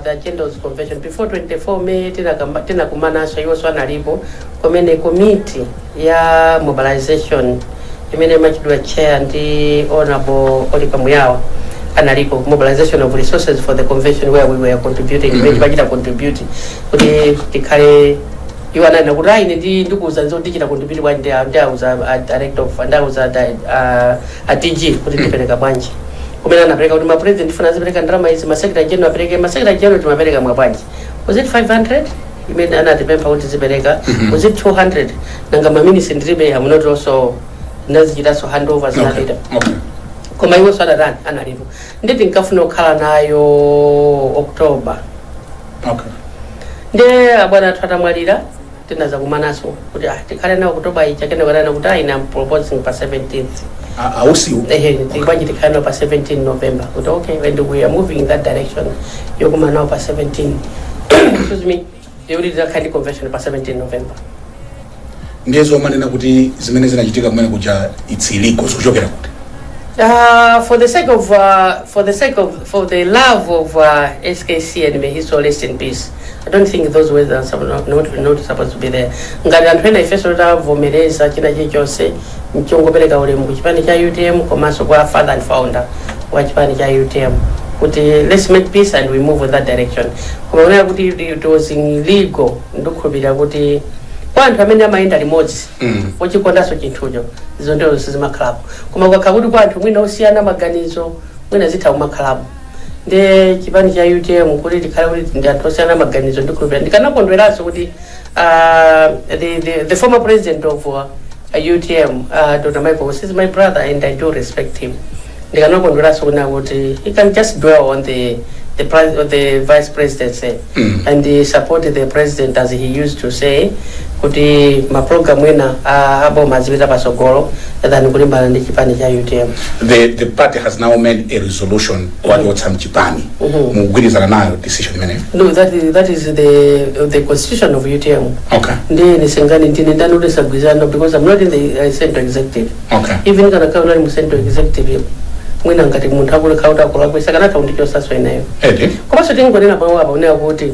The agenda was convention before 24 May tena kumana so hiyo swana lipo komene committee ya mobilization imene machidwa chair ndi honorable Oliver Muyawa analipo mobilization of resources for the convention where we were contributing imene contribute kuti tikale you are na kurai ndi ndikuza nzo ndichita contribute kwa ndia uza director of ndia uza DG kuti ndipeleka bwanji kumena napeleka kuti ma president funa zipeleka ndrama hizi ma secretary general apeleke ma secretary general tumapeleka mwapanji was it 500 imene anatipempa kuti zipeleka was it 200 nanga ma ministry ndiribe am not also nazichita so handovers na later okay koma iwo sada run analipo nditi nkafuna okhala nayo October okay nde abwana twatamwalira tinaza kumanaso kuti tikale na October ichakene kana kuti ina proposing pa 17th ausiu tikwanji tikale pa 17 November but okay when we are moving in that direction yokuma now pa 17 excuse me they will do kind convention pa 17 November ndezo manena kuti zimene zinachitika kumene kuja it's illegal kuchokera kuti for the love of SKC and may his soul rest in peace. I don't think those words are not supposed to be there. Ngati anthu ena ifeso tavomereza china chilichonse mchongopereka ulemu ku chipani cha UTM komanso kwa father and founder wa chipani cha UTM kuti let's make peace and we move in that direction. Koma unaona kuti it was illegal ndikukhulupirira kuti kwa anthu amene amayenda limodzi uchikondaso chinthucho izo ndio zizima club koma ukakhala kuti kwa anthu mwina osiyana maganizo mwina zitha umakhalamu nde chipani cha UTM kuti tikhala kuti ndi anthu osiyana maganizo ndikhulupirira ndikanakondweranso kuti the former president of UTM Dr. Michael is my brother and I do respect him. Ndikanakondweranso kuti he can just dwell on the vice presidency and support the president as he used to say kuti ma program wina abo mazipita pasogolo than kulimbana ndi chipani cha UTM. The party has now made a resolution kwachotsa mchipani mugwirizana nayo decision imene. No, that is the constitution of UTM. Okay. Ndi singani ndine ndanodesagwizana because I'm not in the central executive. Okay. Even kana kauna mu central executive mwina ngati munthu akule kauta akula kwesa kana taundichosaso inayo. Komanso tingonena pamwe apa unena kuti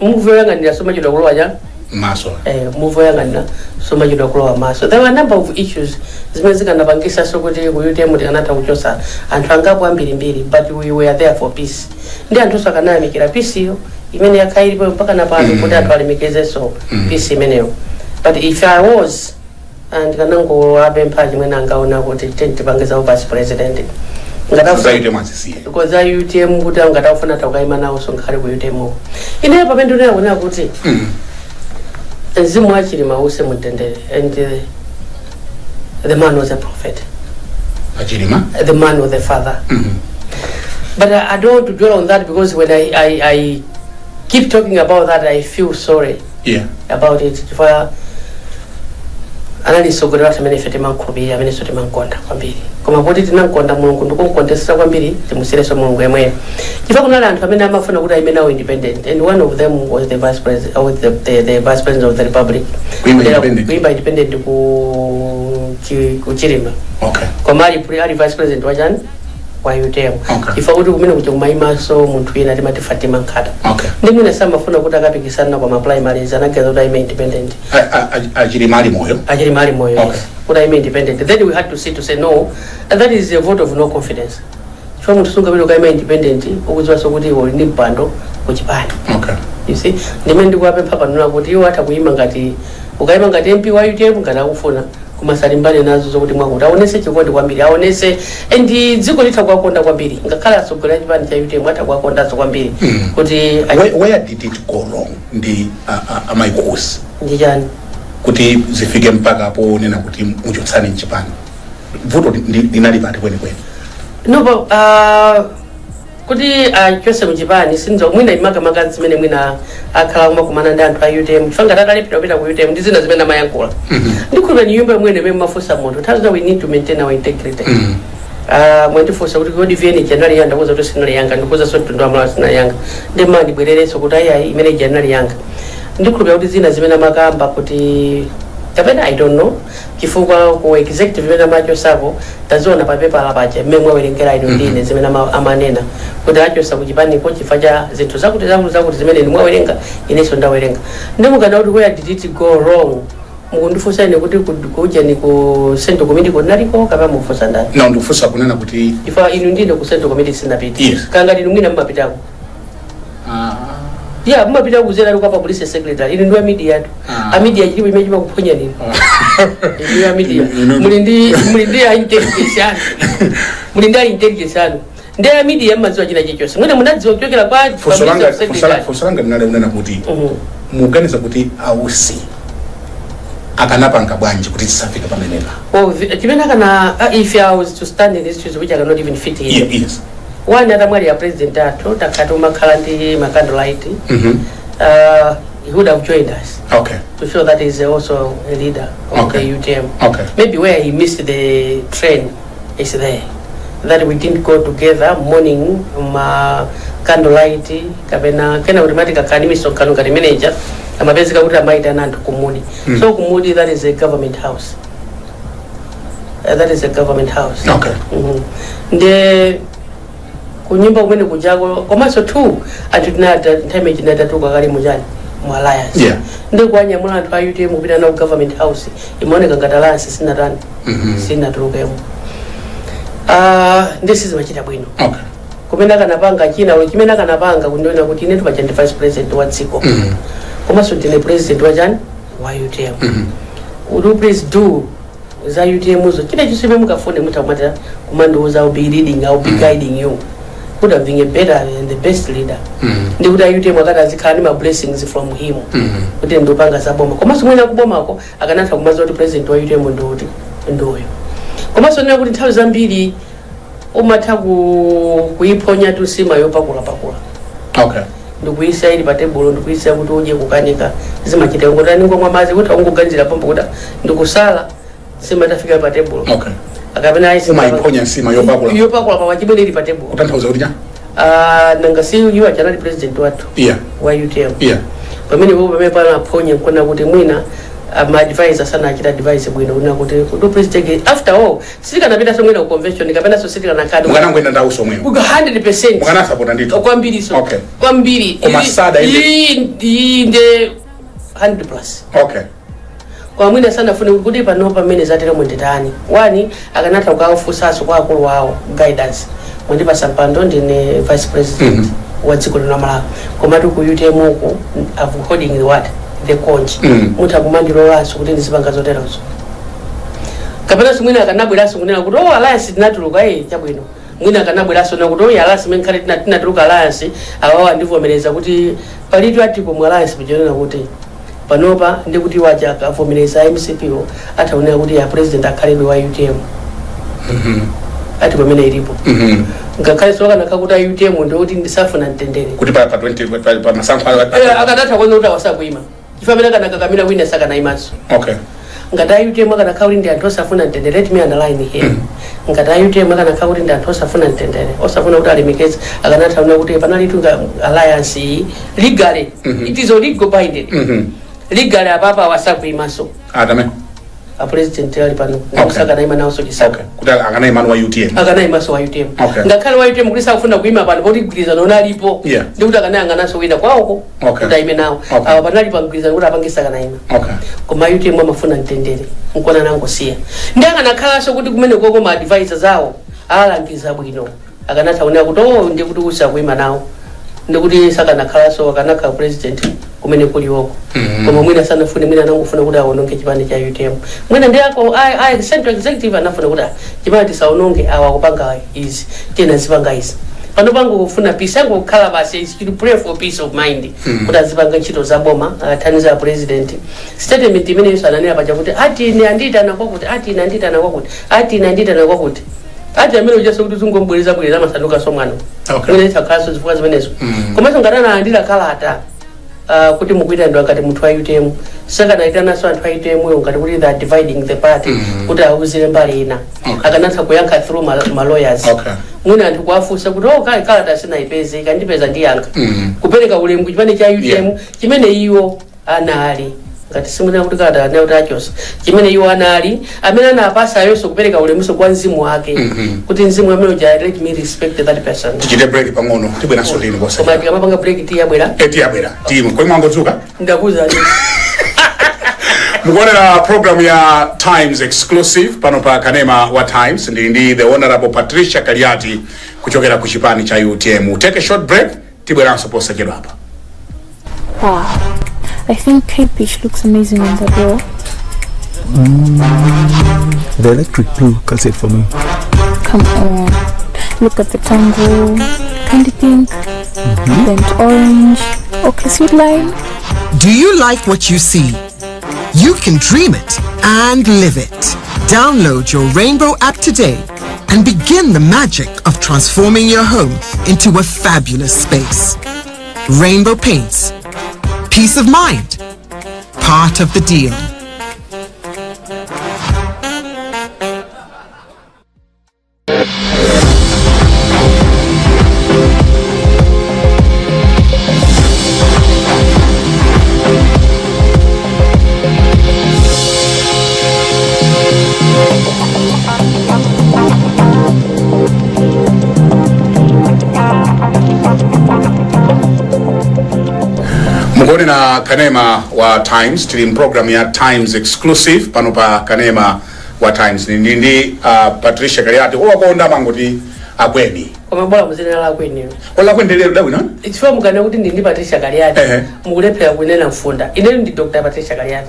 move yanga ndiyasoma chidwa kulowa cha maso move yanga ndina soma chidwa kulowa maso. There were a number of issues zimene zikanapangisa so kuti ku UTM tikanatha kuchosa anthu angapo ambirimbiri but we were there for peace. Ndi anthu sakanayamikira peace iyo imene yakhailipo mpaka napano kuti anthu alemikezenso peace imeneyo. But if I was and kanango abempha chimene angaona kuti tentipangiza vice president because UTM kuti angatafuna takaima nawo sonkhali ku UTM ine pamene ndinaona kuti mzimu wachilima use mutendere and the man was a prophet. Achilima? The man was the father. But I don't want to dwell on that because when I keep talking about that I feel sorry about it. For analisogolera tamene fete mankhubiri amene sote mankonda kwambiri koma kuti tinankonda mulungu ndikunkondesera kwambiri timusireso mulungu yemwe chifukwa kunali anthu amene amafuna kuti aime nawo independent and one of them was the vice president or the vice president of the republic kuimba independent ku Chilima. Okay. Koma ali vice president wachani wa UTM. Okay. Ifa kuti kumene kuti kumayimaso munthu ina timati Fatima Nkhata. Okay. Ndi mwina samafuna kuti akapikisana kwa ma primaries anageza kuti aime independent. Achilima ali moyo? Achilima ali moyo. Okay. Kuti aime independent. Then we had to say no, and that is a vote of no confidence. Chifukwa munthu sunga kuti ukaima independent ukudziwa so kuti uli ndi mpando kuchipani. Okay. You see? Ndimene ndikuwapempha panona kuti iwo hata kuima ngati ukaima ngati MP wa UTM ngati akufuna kumasalimbane nazo zokuti mwakuti aonese chikondi kwambiri aonese and dziko litha kuwakonda kwambiri ngakhala asogolera chipani cha UTM atha kuwakondaso kwambiri kuti where did it go wrong ndi amaikosi ndi chani kuti zifike mpaka hapo nena kuti muchotsane mchipani vuto linali pati kweni no but kuti chose mchipani sinzo mwina imaka magazi zimene mwina akhala kumakumana ndi anthu a UTM chifanga tatalepita ku UTM ndi zina zimene amayankhula ndikhulupirira nyumba mwene mmene mafusa munthu nthawi we need to maintain our integrity mwandifunsa kuti kodi VN January yanga ndakuza kuti sinali yanga ndikuza so tundu amala sinali yanga ndema ndibwerereso kuti ayi imene January yanga ndikhulupirira kuti zina zimene amakamba kuti kapena I don't know chifukwa ku executive imene amachosapo taziona pa paper lapacha mmene awerengera ino ndine zimene amanena kuti achosa kuchipanipo chifukwa cha zinthu zakuti zimene ndimwawerenga inenso ndawerenga ndimukana kuti where did it go wrong mukundifunsa ine kuti kuja ni ku Central Committee kunaliko kapena mufunsa ndani na ndifunsa kunena kuti ifa inu ndine ku Central Committee sinapita kanga ndinu mwina mmapitako yeah mmapita kuzera luka pa police secretary ili ndio media tu a media chilipo imejiba kuponya nini ndio media mulindi ya intelligence yani mulindi ya intelligence yani ndio media maziwa china chichose mwina munadziwa kuchokera kwa fosolanga ndinale unena kuti muganiza kuti ausi akanapa nkabwanji kuti tisafika pamenepa chimene kana if I was to stand in this situation which I cannot even fit in yes one other mwali ya president ato takatu makhala ndi candlelight he would have joined us to show that he's also a leader of the UTM maybe where he missed the train is there that we didn't go together morning candlelight kapena kena automatic academy kanu kati manager amapezeka kuti amaita nantu kumudi so kumudi that is a government house kunyumba kumene kujako komanso tu atinata time chinatatuka kali mujani mu alliance ndi kwanyamula anthu a UTM kupita na government house imaoneka ngati alliance sinatani sinatulukemo this is machita bwino kumene akanapanga china chimene akanapanga kundiona kuti ine tupacha ndi vice president wa dziko komanso ndine president wa chani wa UTM would you please do za UTM zo kile chisibe mukafune mutamata kumandoza will be leading, I'll be guiding you. Could have been a better and the best leader. Ndi kuti UTM akata zikani ma blessings from him. Kuti ndopanga zaboma. Komanso mwina kuboma ko akanatha kumaza kuti president wa UTM ndoyo. Komanso nena kuti nthawi zambiri umatha kuiponya tu sima yopakula. Okay. Ndikuisa ili pa table ndikuisa kuti uje kukanika zimachita ngotani ngomwa mazi kuti ungoganjira pompo kuti ndikusala sima tafika pa table. Okay. Akapena aisi maiponya sima yopakula pa wachibwe ili pa table. Utanthauza kuti nanga si you are general president watu wa UTM. Pamene wewe pamepana ponye kuna kuti mwina ma advisor sana akita advise bwino una kuti do president after all sika napita somwena ku convention kapena so sika na kadi mukana ngwenda ndawu somwe uga 100% mukana support ndito kwambiri so okay kwambiri komasada inde 100+. Okay. Kwa mwina sana fune kuti pano pamene zatera mwendetani wani akanatha kukafusaso kwa akulu wawo guidance mwende pasampando ndine vice president wa dziko lino Malawi komatu ku UTM uko I'm holding the conch muta kumandilolanso kuti ndizipanga zoterozo kapena simwina akanabweraso kunena kuti alliance tinatuluka chabwino mwina akanabweraso na kuti alliance menkhale tinatuluka alliance awawa ndivomereza kuti palitu atipo mu alliance bijonena kuti panopa ndikuti wacha akavomereza MCPO ataonera kuti ya president akhalebe wa UTM ati pamene ilipo ngakhale soka nakakuti UTM ndikuti ndisafuna mtendere kuti pa 20 pa masankho akadatha kwanza kuti awasakuima chifamene kanakakamira wina saka naimaso. Okay. Ngata UTM kana kauli ndi anthu osafuna mtendere, let me underline here. Ngata UTM kana kauli ndi anthu osafuna mtendere, osafuna kuti alemekeze akanatha kuti panali tunga alliance legally it is legal binding legally apapa awasakuimaso adame a president ali pano saka naima nawo so disaka. Okay. Kuti akana imanu wa UTM. Akana imaso wa UTM. Okay. Ngakhale wa UTM kulisa kufuna kuima pano kuti gwirizano nalipo. Ndi kuti akana anganaso wina kwako. Okay. Kuti ime nawo. Aba panali pa gwirizano kuti apangisa kana ima. Okay. Koma UTM amafuna mtendere. Nkona nango siya. Ndi akanakhala so kuti kumene koko ma advisors zawo alangiza bwino. Akanatha kunena kuti ndi kuti usa kuima nawo. Ndi kuti saka nakhala so akanaka president kumene kuli woko. Koma mwina sana fune mwina nangofuna kuti aononge chipande cha UTM. Mwina ndi ako central executive anafuna kuti chipande tisaononge awa kupanga izi tena zipanga izi. Pano pango kufuna peace yango kukhala basi is to pray for peace of mind. Kuti azipanga ntchito za boma athandiza president. Statement imene Yesu ananena paja kuti ati ine andita na kwakuti ati ine andita na kwakuti ati ine andita na kwakuti. Ati amene ujaso kuti tungombwereza bwereza masanduka somwana. Okay. Mwina itakaso zifukwa zimenezo. Komanso ngatana andira kalata kuti mukuita ndo akati muthu wa UTM saka naitana so anthu a UTM yo ngati kuti they are dividing the party kuti awuzire mbali ina akanatha kuyankha through ma lawyers. Mwina anthu kuafusa kuti kale kalata sina ipeze ikandipeza ndiyankha kupereka ulemu chipande cha UTM chimene iwo anali ngati simuna kuti kalata nayo tachosa chimene iwo anali amene anapasa yonso kupereka ulemuso kwa mzimu wake kuti mzimu amene uja let me respect that person. Tichite break pang'ono tibwera so lino bosa. Koma tikamapanga break tiyabwera timu kwa mwangodzuka ndakuza mukuonera program ya Times exclusive pano pa Kanema wa Times ndi the honorable Patricia Kaliati kuchokera ku chipani cha UTM. Take a short break tibwera so posa chedwa hapa. Wow, I think Kate Peach looks amazing on the door. The electric blue calls it for me. Come on, look at the tango, candy pink, burnt orange, okay, sweet lime. Do you like what you see? You can dream it and live it. Download your Rainbow app today and begin the magic of transforming your home into a fabulous space. Rainbow Paints. Peace of mind. Part of the deal. Mugoni na Kanema wa Times tili program ya Times exclusive pano pa Kanema wa Times ndi Patricia Kaliati owakonda mangoti akweni koma bola muzina la akweni ola kwendelero dawi na ichifa mukana kuti ndi Patricia Kaliati mukulephera kunena mfunda ine ndi Dr. Patricia Kaliati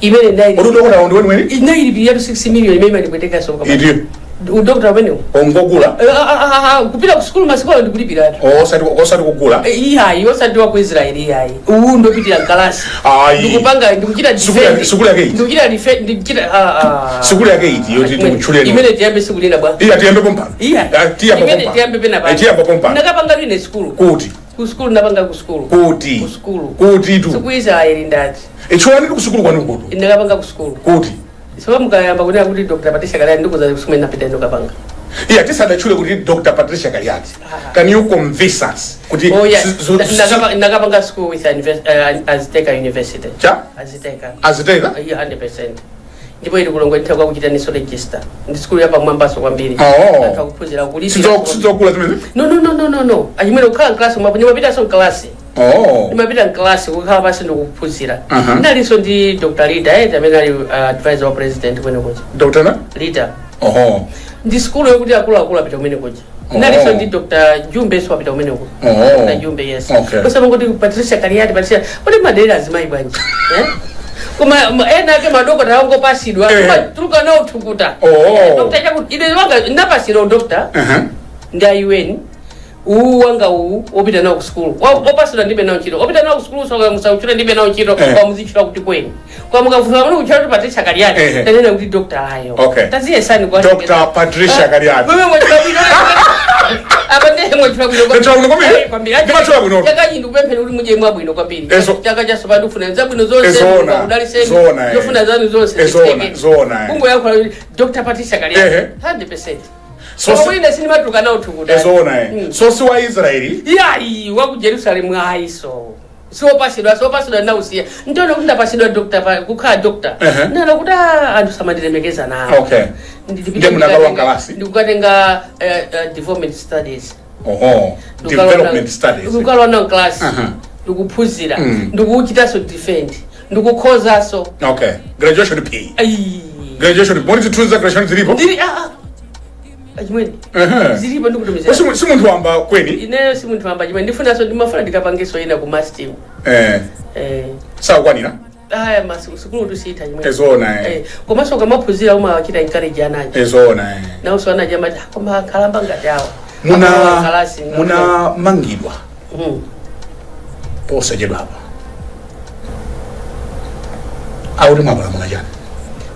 imene ndai udokota ndi weniweni inailipirira 6 million imene ndikuiteka soka ndiyo udokota wamenewo ongogula kupita ku school masikola ndikulipiratu osati kugula ihayi osati wa ku Israel ihayi uwu ndopitira kalasi ndikupanga ndikuchita sukulu yake ndikuchita sukulu yake iti yoti tikuchuleni imene tiyambe sikulina bwa tiyambe pompano imene tiyambe pena pa tiyambe pompano ndakapanga line school kuti ku school ndapanga ku school kuti tu ku Israel ndati echwani ku sukulu kwanu kuti ndakapanga ku school kuti so mukayamba kunena kuti Dr. Patricia Kaliati ndikuza kusumena napita ndokapanga tisadachule kuti Dr. Patricia Kaliati can you convince us kuti ndakapanga school with Azteca University Azteca 100% ndipo ili kulongo nthawi kuchitaniso register ndi school yapa mwambaso kwambiri anthu akuphunzira kulipira sizokula zimene no achimwene kukhala class mwapo ndimapita so class ndimapita class kukhala pasi ndikuphunzira ndalinso ndi Dr. Lida amene ali advisor wa president kwene kuja Dr. Lida ndi school yokuti akulu apita kumene kuja ndalinso ndi Dr. Jumbe so apita kumene kuja Dr. Jumbe yes kusema kuti Patricia Kaliati kuti madera azimayi bwanji kuma ena ke madoko taongo pasidwa tuluka na utukuta doctor chakuti ine wanga ndapasira doctor ndi UN wanga opita na ku school opasira ndibe na uchiro opita na ku school so musauchira ndibe na uchiro kwa muzichira kuti kweni kwa mukafunza kuti uchira Patricia Kaliati tanena kuti doctor ayo taziye sani kwa Dr. Patricia Kaliati wewe mwachikabira abande mwachikabira kwambiri chaka chindu kupemphera kuti muje mwabwino kwambiri chaka cha sopa ndufuna nzabwino zonse udaliseni ndofuna zanu zonse zona bungu yako Dr. Patricia Kaliati 100% so wina sinima tukana utukuda zona so si wa Israeli yayi wa ku Jerusalem aiso so pasidwa na usiya ndona kuti ndapasidwa doctor kukhala doctor ndana kuti anthu samandilemekeza nawo ndi munakawa kalasi ndikukatenga development studies development studies ndikukalowa na class ndikuphunzira ndikuchita so defend ndikukhoza so graduation P graduation bonus tuza graduation zilipo achimweni zilipo ndikutumiza si munthu wamba kweni ine si munthu wamba chimweni ndifuna so ndimafuna ndikapangeso ina ku mass team sakwanira aya masukulu tusita chimweni ezona komanso kamaphunzira uma wachita encourage anaje ezona nawo so anaje amati koma kalamba ngati awa muna mangidwa posachedwa apa auri mwabala munajana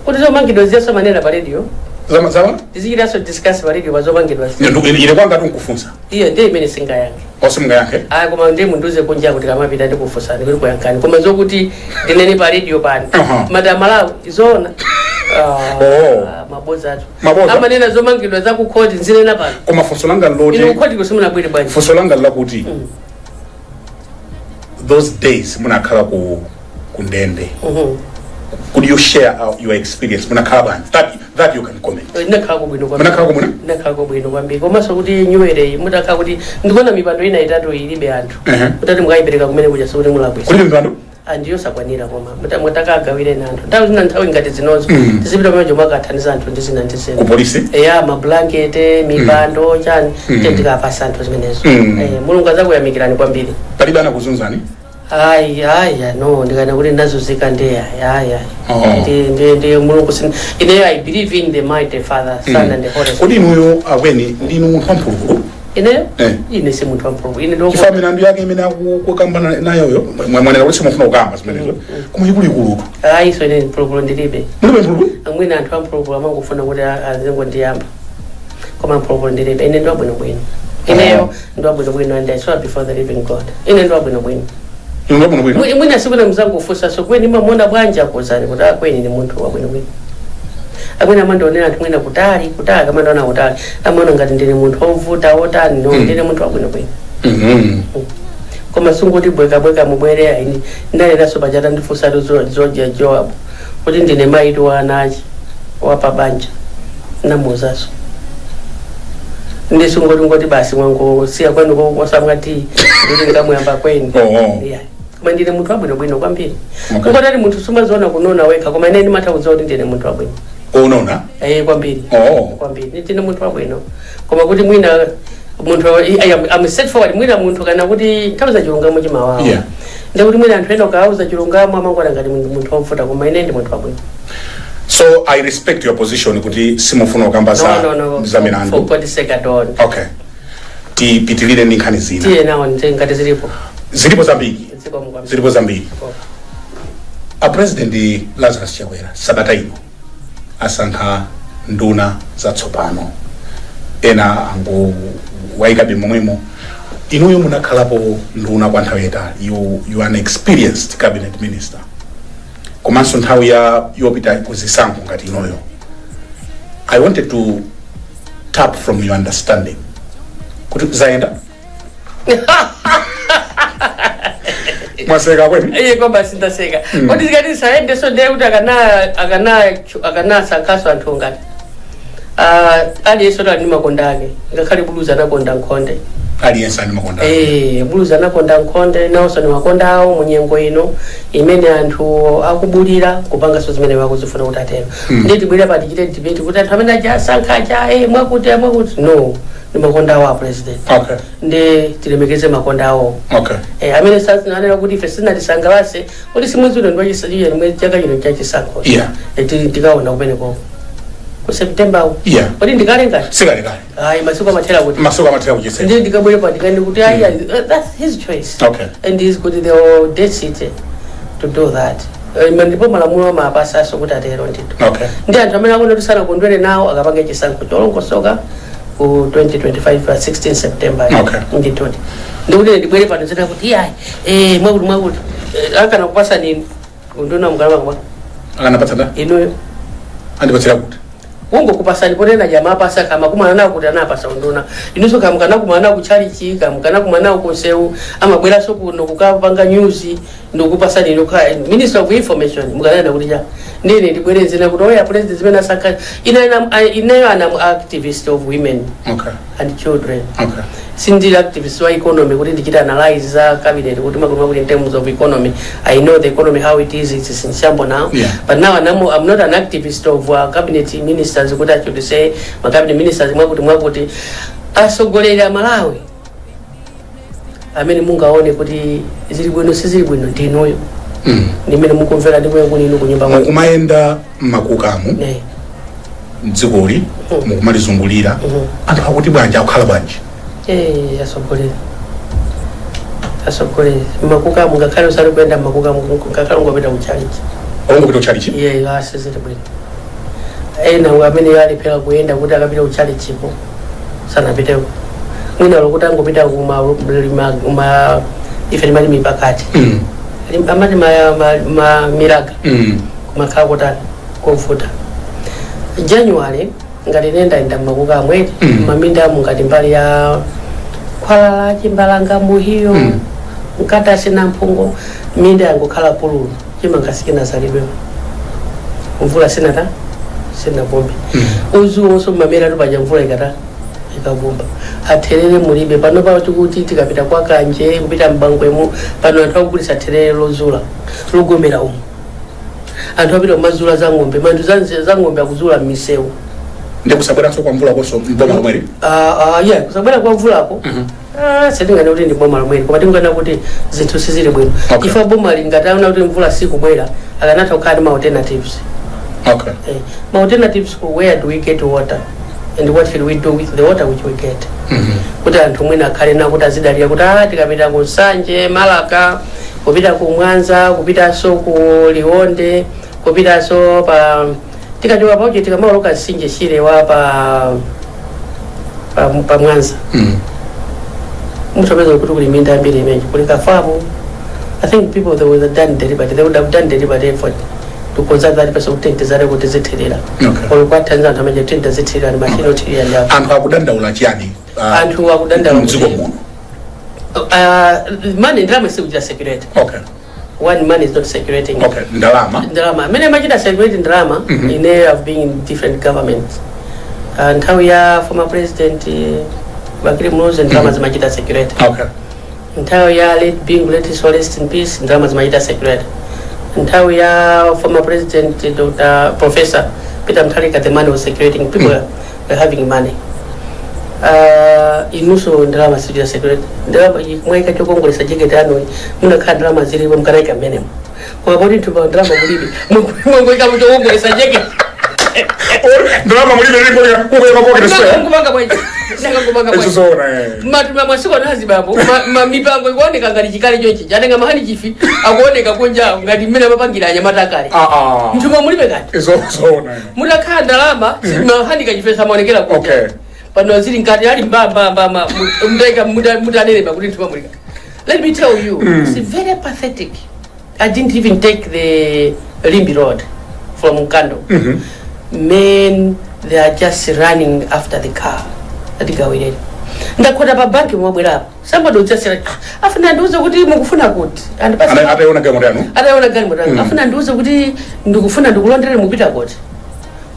kuti zo mangidwa ziyaso manena pa radio zama tizikira so discuss pa radio bazomangidwa ile kwanga tunkufunza iyo ndiye imene singa yange osimga yake koma ndiye munduze kunja kuti kamapita ndikufunsa ndikuti kuyankani koma zokuti ndinene pa radio pano madamalawo izona maboza atu amanena zomangidwa za ku court nzinena pano koma funso langa loti ine ku court kusimuna bwere bwanji funso langa lakuti those days munakhala ku ndende could you share your experience munakhala bwanji that you can comment nakhala kubwino kwambiri nakhala kubwino kwambiri komanso kuti nyuwere mutakhala kuti ndikuona mipando ina itatu ilibe anthu mutati mukayipereka kumene kuja sokuti mulabwisa kuli mipando andiyo sakwanira koma mutakagawire na anthu nthawi zina nthawi ngati zinozo tizipita pamene mwakathandiza anthu ndi zina ndi zina ku polisi mablankete mipando chani ndikapasa anthu zimenezo mulungu azakuyamikirani kwambiri palibe anakuzunzani no ndikana kuti ndazunzika ndeya ndi mulungu ine I believe in the mighty Father Son and the Holy Spirit kodi inuyo akweni ndinu munthu wampulupulu ine si munthu wampulupulu ine ndo chifamina ndiyo yake imene akukamba nayoyo mwanena kuti simufuna kukamba zimenezo koma ikuluikulutu so ine mpulupulu ndilibe mulibe mpulupulu amwene anthu ampulupulu amangofuna kuti azingo ndiyamba koma mpulupulu ndilibe ine ndo abwinobwino ineyo ndo abwinobwino and I saw before the living God ine ndo abwinobwino mwina sikuna mzangu ufusa so kweni mamona bwanja kuzani kuti kweni ni munthu wabwinobwino amwene amandionera anthu mwina kutali kama ndaona kutali amaona ngati ndine munthu wovuta wotani no ndine munthu wabwinobwino koma sungoti bweka mubwereya ini ndalenaso pachata ndifusa zoja Joabu kuti ndine mayitu wa anachi wapa banja namuzaso ndisungoti basi mwangu siya kwenu kwasamwati kuti ngamuyamba kweni koma ndine munthu wabwinobwino kwambiri ngotati munthu sumaziona kunona wekha koma ine ndimatauza kuti ndine munthu wabwino unona kwambiri kwambiri ndine munthu wabwino koma kuti mwina munthu I'm set forward mwina munthu kana kuti nthawi za chilungamo chimawawa ndikuti mwina anthu ena ukauza chilungamo amangwana ngati munthu wovuta koma ine ndi munthu wabwino. So I respect your position kuti simufuna kukamba za milandu. For God sake at all. Okay. Tipitilire ndi nkhani zina. Tiye nawo ngati zilipo. Zilipo zambiri. A President Lazarus Chakwera sabata ino asankha nduna zatsopano ena ango waikabe momwemo inuyo munakhalapo nduna kwa nthawi yayitali. You are an experienced cabinet minister. Komanso nthawi yopita kuzisankho ngati inoyo. I wanted to tap from your understanding kuti zaenda mwaseka kwenu kwa basi ndaseka kuti zikati saende so ndiye kuti akana sankaso anthu ngati aliyense ali makonda ake ngakhale buluza anakonda nkhonde aliyense ali makonda buluza anakonda nkhonde nawonso ni makonda awo munyengo ino imene anthu akubulira kupanga so zimene wakuzifuna kuti atero ndiye tibwera pa tichite debate kuti anthu amene ajasankha aja mwakuti no ni makonda awo a president. Okay. Ndi tilemekeze makonda awo. Okay. Amene sasa nanena kuti ife sinatisangalase kuti simwezi uno ndwachisajiya nimwe chaka chino chachisankho. Yeah. Tikaona kumeneko ku September. Yeah. Kuti ndikalenga. Sikalekale. Masuku amathera kuti. Masuku amathera kuti sasa. Ndi ndikabwera pa ndikani kuti that's his choice. Okay. And he's good the audacity to do that. Ndipo malamulo mapasa so kuti atero ndito. Okay. Ndi anthu amene akona tusana kondwere nawo akapanga chisankho cholongosoka ku 2025 16 September. Okay. Nditoti. Ndikuti ndibwere pano zita kuti mwakuti akana kupasa nini ndona mgalama kwa akanapatsa nda ino andipatsira kuti wongo kupasa ndipotena jamaa pasa kama kumana nawo kuti anapasa ndona inonso kama kana kumana ku chalichi kama kana kumana ku Nseu amabwera so kuno kukapanga news ndokupasa nino ka Minister of Information mukanena kuti ja ndine ndibwereze na kuti oya president zimene asaka inayo ana activist of women. Okay. And children. Okay. Sindi activist wa economy kuti ndichita analyze za cabinet kuti makuru in terms of economy. I know the economy how it is, it's in shambles now. Yeah. But now I'm not an activist of cabinet ministers kuti I should say my cabinet ministers mwakuti asogolera Malawi amene mungaone kuti zili bwino sizili bwino ndinoyo. Nimene mukumvera ndipo kunino kunyumba mwa mukumayenda makukamu mdzikoli mukumalizungulira anthu akuti bwanja akukhala bwanji asogolera makukamu ngakhale usali kuyenda makukamu ngakhale ngopita kuchalichi ongopita kuchalichi asizili bwino ena amene alipera kuyenda kuti akapita kuchalichipo sanapiteko mwina lokuti angopita kuma ife timati mipakati amati miraga kumakhala kutani kovuta January ngati nenda makuka mweti maminda mungati mbali ya Kwalala Chimbalanga Muhiyo nkata sina mpungo minda yangokhala pululu chimangasikina salibwe mvula sina bombe uzu onso mamera tupaja mvula ikavumba atherere mulibe pano pa kuti tikapita kwa Kanje kupita mbangwemo pano anthu akugulisa therere lozula lugomera umu anthu apita mazula za ng'ombe mandu za ng'ombe akuzula m'misewu ndikusabwera so kwa mvula koso mboma lomweri kusabwera kwa mvula ko setingana kuti ndi boma lomweri koma tingana kuti zinthu sizili bwino ifa boma lingataona kuti mvula sikubwera akanatha kukhala ma alternatives. Okay. Ma alternatives where do we get water and what should we do with the water which we get? Kuti anthu mwina akhale na kuti azidalira kuti tikapita ku Nsanje Malaka kupita ku Mwanza kupita so ku Liwonde kupita so pa tikachoka pauche tikamaloka Nsinje Shire wa pa Mwanza mutopeza kuti kuli minda mbiri imeji kuli kafamu. I think people they would have done deliberate, they would have done deliberate effort to conserve that person tent zare kuti zithirira kwa Tanzania amaje tent zithirira ni machine othirira ndawo anthu akudandaula chiyani anthu akudandaula mdziko muno money ndalama sikuja security. Okay. One man is not securating. Okay. Ndalama. Many machine security ndalama in area of being in different governments. And how we are former president Bakri Mose and drama machine security. Okay. And how we are late being let his rest in peace and drama machine security. And how we are former president Dr. Professor Peter Mutharika, the man was securating people were having money. inuso ndalama sijua secret ndalama mwaika chokongolesa jeketi ano munakhala ndalama zilipo mkanaika mmenemo kwa poti ntupa ndalama mulibe mwaika mchokongolesa jeketi ndalama mulibe kukweka pocket square ngumanga bwaje matuma mwasiko nazi babo mipango ikuoneka ngati chikale chonchi chatenga mahani chifi akuoneka kunja ngati mmene mapangira anyamata kale mtuma mulibe kati mutakhala ndalama mahani kachifesa maonekera kunja pano zili ngati ali mbamba mutanelema kuti mtuma mulika. Let me tell you, it's very pathetic. I didn't even take the Limbi Road from Mkando. Men, they are just running after the car. Adigawireni ndakwenda pa banki mwabwera hapo somebody will just say afuna nduze kuti mukufuna kuti ataona gari motano afuna nduze kuti ndikufuna ndikulonderere mupita kuti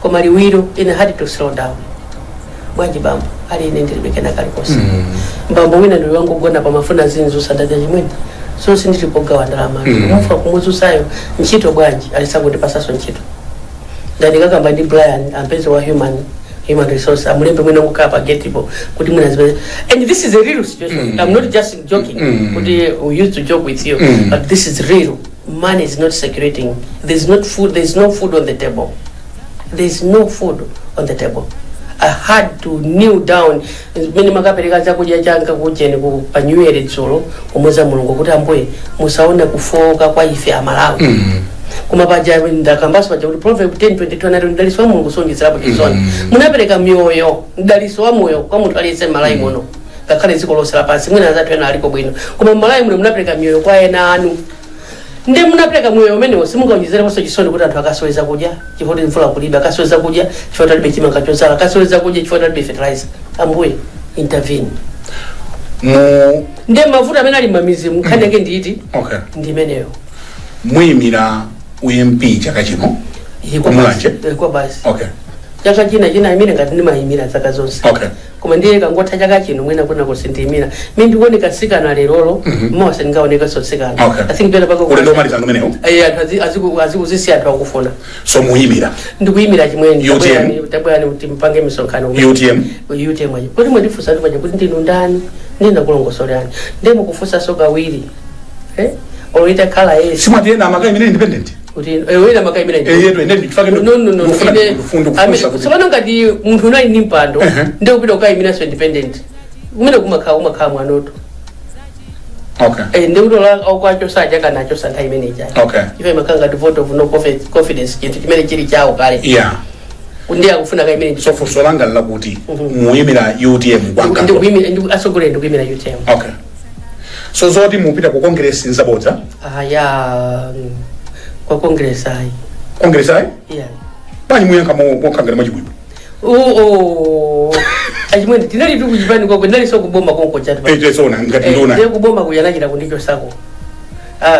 koma liwiro ine had to slow down bwanji bambo ali ine ndilibeke na kalikosi mbambo wina ndi wangu gona pa mafuna zinzu sandada chimweni so sindilipogawa ndalama mufa kumuzusayo ntchito bwanji alisakuti pasaso ntchito ndandikakamba ndi Brian ampenzi wa human resource amulembe mwina kukapa getibo kuti mwina zibe. And this is a real situation. I'm not just joking. Kuti we used to joke with you, but this is real. Money is not circulating. There's no food on the table. There's no food on the table. I had to kneel down. Mini makapeleka chakudya changa kujeni kupanywere tsolo kumweza mulungu kuti amboye musaona kufoka kwa ife amalawi. Kuma baja ndakambaso baja kuti Proverbs 10:22 nalo ndaliswa mulungu sonjezerapo chisoni munapeleka mioyo ndaliswa moyo kwa munthu aliyese malayi muno ngakhale dziko lonse lapansi mwina azathu ena aliko bwino koma malayi muno munapeleka mioyo kwa ena anu ndi munapeleka moyo umenewo simungaonjezereponso chisoni kuti anthu akasoweza kudya chifukwa mvula kulibe akasoweza kudya chifukwa talibe chimanga chozala akasoweza kudya chifukwa talibe fertilizer. Ambuye intervene ndi mavuto amene ali mamizi mkhani yake ndiiti ndi imeneyo muyimira UMP chaka chino kumulanje kwa basi chaka china imene ngati ndimayimira zaka zonse koma ndiye kangotha chaka chino mwina kuna kusindimira mimi ndikuoneka sikana lerolo mose ndingaoneka sosikana I think bela bako ule ndo mali zangu meneyo azikuzisi anthu akufuna so muyimira ndikuyimira chimweni tabwani kuti mpange misonkhano UTM mwaje kuti mwandifusa ndi kuti ndinu ndani ndina kulongosolani ndemo kufusa soka wili oita kala yesi simati na makai mine independent kuti wena makai mine yetu ende ndifake no sabana ngati munthu unayi ni mpando ndio kupita ukai mina so independent umene kumakha mwanoto ndio utola okwacho saja kana cho santha imene ijayo ife makanga di vote of no confidence chinthu chimene chili chawo kale undia kufuna kai imene so funso langa lakuti muyimira UTM kwanga ndio asogolera ndikuyimira UTM so zoti mupita ku congress nzabodza kwa congress ai pani muyenka mokangana mwachibwibwi achimwene tinali tu kujipani kwa ndali so kuboma konko chatu zona ngati ndona ndiye kuboma kuyanachira kundicho sako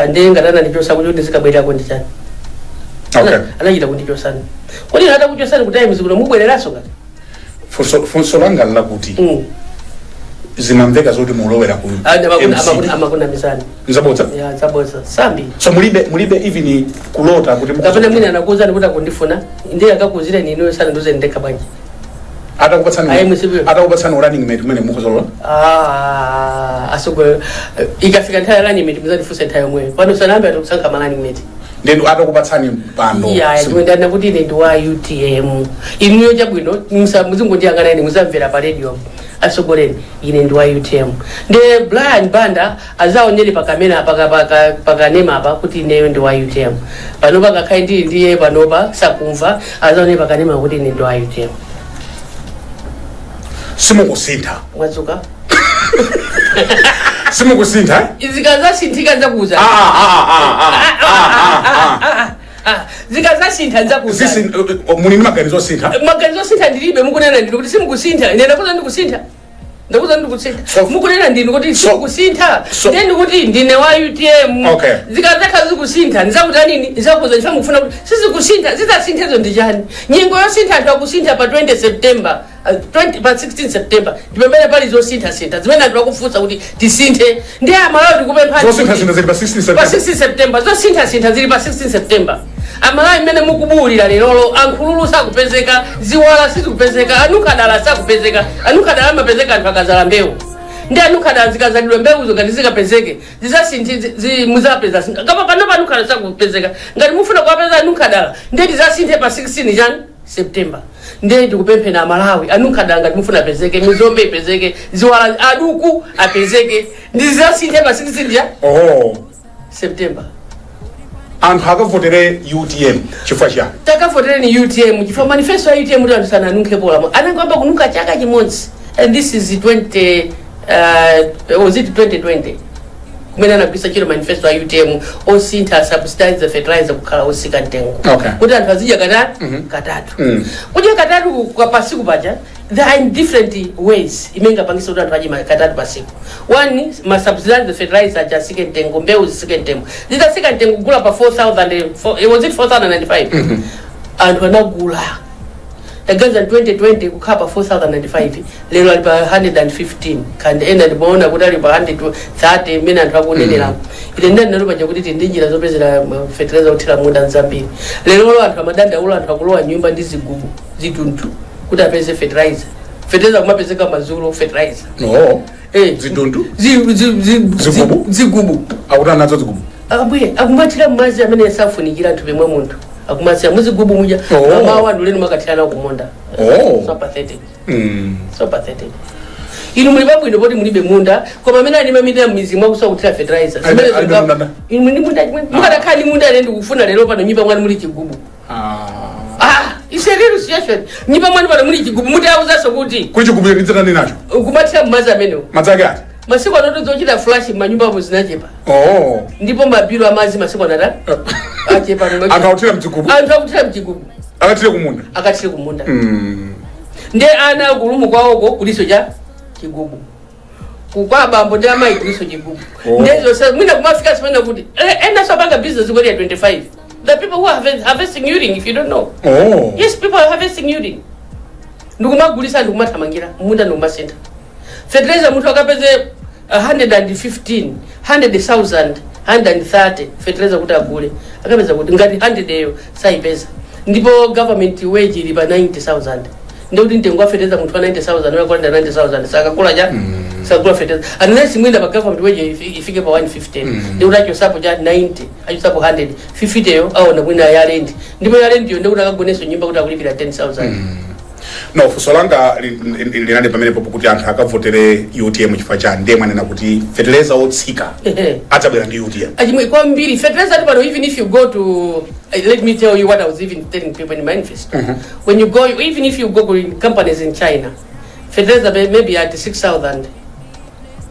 ndiye ngatana ndicho sako kuti sikabwera ko ndichani anachira kundicho sana kodi hata kucho sana kuti ayi muzikulo mubwereraso ngati funso langa lakuti zimamveka zoti mulowera ku amakuna misani nzabodza sambi so mulibe even kulota kuti kapena mwina anakuza ndikuti akundifuna ndiye akakuzira nino sana nduze ndeka bwanji atakupatsani running mate mene mukuzolola asoko ikafika nthawi running mate muzandifunsa nthawi yomwe pano sanambe atakusankha running mate ndendo atakupatsani pano ndikuenda kuti ine ndi wa UTM inuyo chabwino muzingondiyangana ine muzamvera pa radio asogoleni ine ndi wa UTM ndi Brian Banda azaonere pakamera pakanema apa kuti ineyo ndi wa UTM panopa kakhayi ndiye panopa sakumva azaonere pakanema kuti ine ndi wa UTM simukusintha mwazuka simukusintha zikazasinthika nzakuza zikazasintha nzakuza muli ndi maganizo sintha ndilibe mukunena ndinu kuti simukusintha ine ndakuza ndikusintha mukunena ndinu kuti simukusintha ndeni kuti ndine wa UTM zikazakha zikusintha ndizakuta nini ndizakuza ndifa mukufuna kuti sizikusintha zizasintha ezo ndi chani nyengo yosintha anthu akusintha pa 20 September 16 September ndipemene pali zosintha zimene anthu akufunsa kuti tisinthe ndi amalawi tikupempha zosintha zili pa 16 September zosintha zili pa 16 September amalawi mmene mukubulira lero ankhululu sakupezeka ziwala sizikupezeka anukhadala sakupezeka anukhadala amapezeka anthu akazala mbewu ndi anukhadala zikazalidwa mbewu ngati zikapezeke zizasinthi muzapeza kama pano panukhala sakupezeka ngati mufuna kuwapeza anukhadala ndi zasinthe pa 16 jan September ndiye ndikupemphe na Malawi anukhadala ngati mufuna apezeke mizombe ipezeke ziwala aduku apezeke ndi zasinthe pa 16 jan September anthu akavotere UTM chifukwa cha takavotere ni UTM chifukwa manifesto ya UTM ndi anthu sana anunkhe polamo anangomba kunuka chaka chimodzi and this is 20 was it 2020 kumene anagwisa chiro manifesto ya UTM osintha subsidize fertilizer kukhala osika mtengo kuti anthu azidya katatu kudya katatu kwa pasiku paja there are different ways imenga pangisa kuti anthu adye katatu pasiku one ma subsidize fertilizer jasike mtengo mbewu zisike mtengo zitasika mtengo kugula pa 4000 was it 4095 anthu anagula against 2020 kukhala pa 4095 lero ali pa 115 kandi ena ndimaona kuti ali pa 130 mene anthu akunenera ine ndinalopa kuti ndi njira zopezera fertilizer kuthira munda nzambiri lero anthu amadandaula anthu akulowa nyumba ndi zigubu zituntu kuti apeze fertilizer kumapezeka mazulu fertilizer zituntu zigubu akutana nazo zigubu abwe akumatira mazi amene yasafunikira anthu bemwe munthu akumasya muzigubu muja mama nduleni makathana kumonda so pathetic so pathetic inu muli babwino poti mulibe munda koma amene ali mamita mizimu akusowa kuthira fertilizer inu muli munda mukadakhala ndi munda ene ndikufuna lero pano nyumba mwanu muli chigubu it's a real situation nyumba mwanu pano muli chigubu muti auzaso kuti kuli chigubu chikudzana ndi nacho kumathira mmazi amenewo madzake ati masiku anoto zochita flash manyumba apo zinachepa ndipo mabiro amazi masiku anata achepa anthu akuthira mchigubu akathire kumunda ndi ana akulumu kwawoko kuliso cha chigubu kukwa bambo ndi amayi kuliso chigubu ndezo sasa mwina kumafika simena kuti enda sopanga business kweli ya 25 the people who are harvesting urine if you don't know yes people are harvesting urine ndikumagulisa ndikumathamangira munda ndikumasenta fertilizer munthu akapeze 115 100,000 130 fertilizer kuti agule akapeza kuti ngati 100 eyo saipeza ndipo government wage ili pa 90,000 ndio kuti mtengo wa fertilizer munthu wa 90,000 uyakwenda 90,000 sakakula ja sakula fertilizer unless mwenda pa government wage ifike pa 115 ndio utacho sapo ja 90 acho sapo 100 50 eyo au na mwina ya rent ndipo ya rent ndio kuti akagoneso nyumba kuti akulipira 10,000 no funso langa linali pamene popo kuti anthu akavotere UTM chifukwa cha ndiye mwanena kuti fertilizer otsika atabwera ndi UTM achimwe kwambiri fertilizer pano even if you go to let me tell you what I was even telling people in manifesto when you go even if you go to companies in China fertilizer maybe at 6,000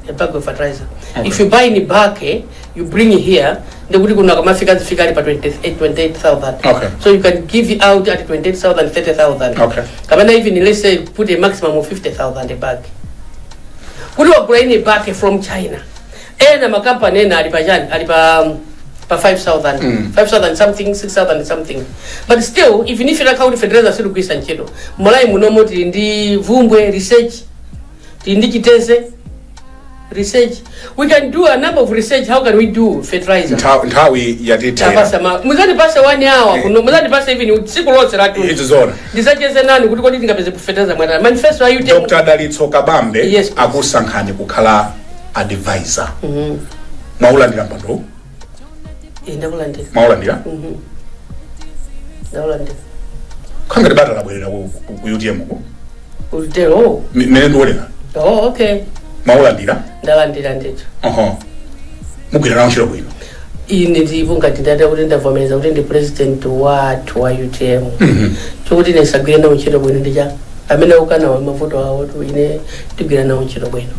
a bag of fertilizer if you buy in bulk you bring it here ndikuti kuna kamafika zifika ali pa 28,000 so you can give it out at 28,000 30,000 kamana even let's say put a maximum of 50,000 a bag kuti wagula ini bag from China ena makampani ena ali pa jani ali pa 5,000 something 6,000 something but still even if you account fertilizer silu kuisa nchino mulai munomo tili ndi vumbwe research tili ndi chiteze research we can do a number of research how can we do fertilizer nthawi yatitera muzani pasa 1 hour kuno muzani pasa even siku lotse latu itizona ndisacheze nani kuti kodi tingapeze fertilizer mwana manifesto ayu Dr. Dalitso Kabambe akusankhani kukhala advisor maulandira mpando ndakulandira maulandira ndakulandira khanga dibata labwerera ku UTM ko utero mene ndolera okay maulandira ndalandira ndicho mugwira nawo chiro bwino ine ndipo ngati ndata kuti ndavomereza kuti ndi president wathu wa UTM chokuti nesagwira nawo chiro bwino ndicha amene ukana wa mavuto awo to ine tigwira nawo chiro bwino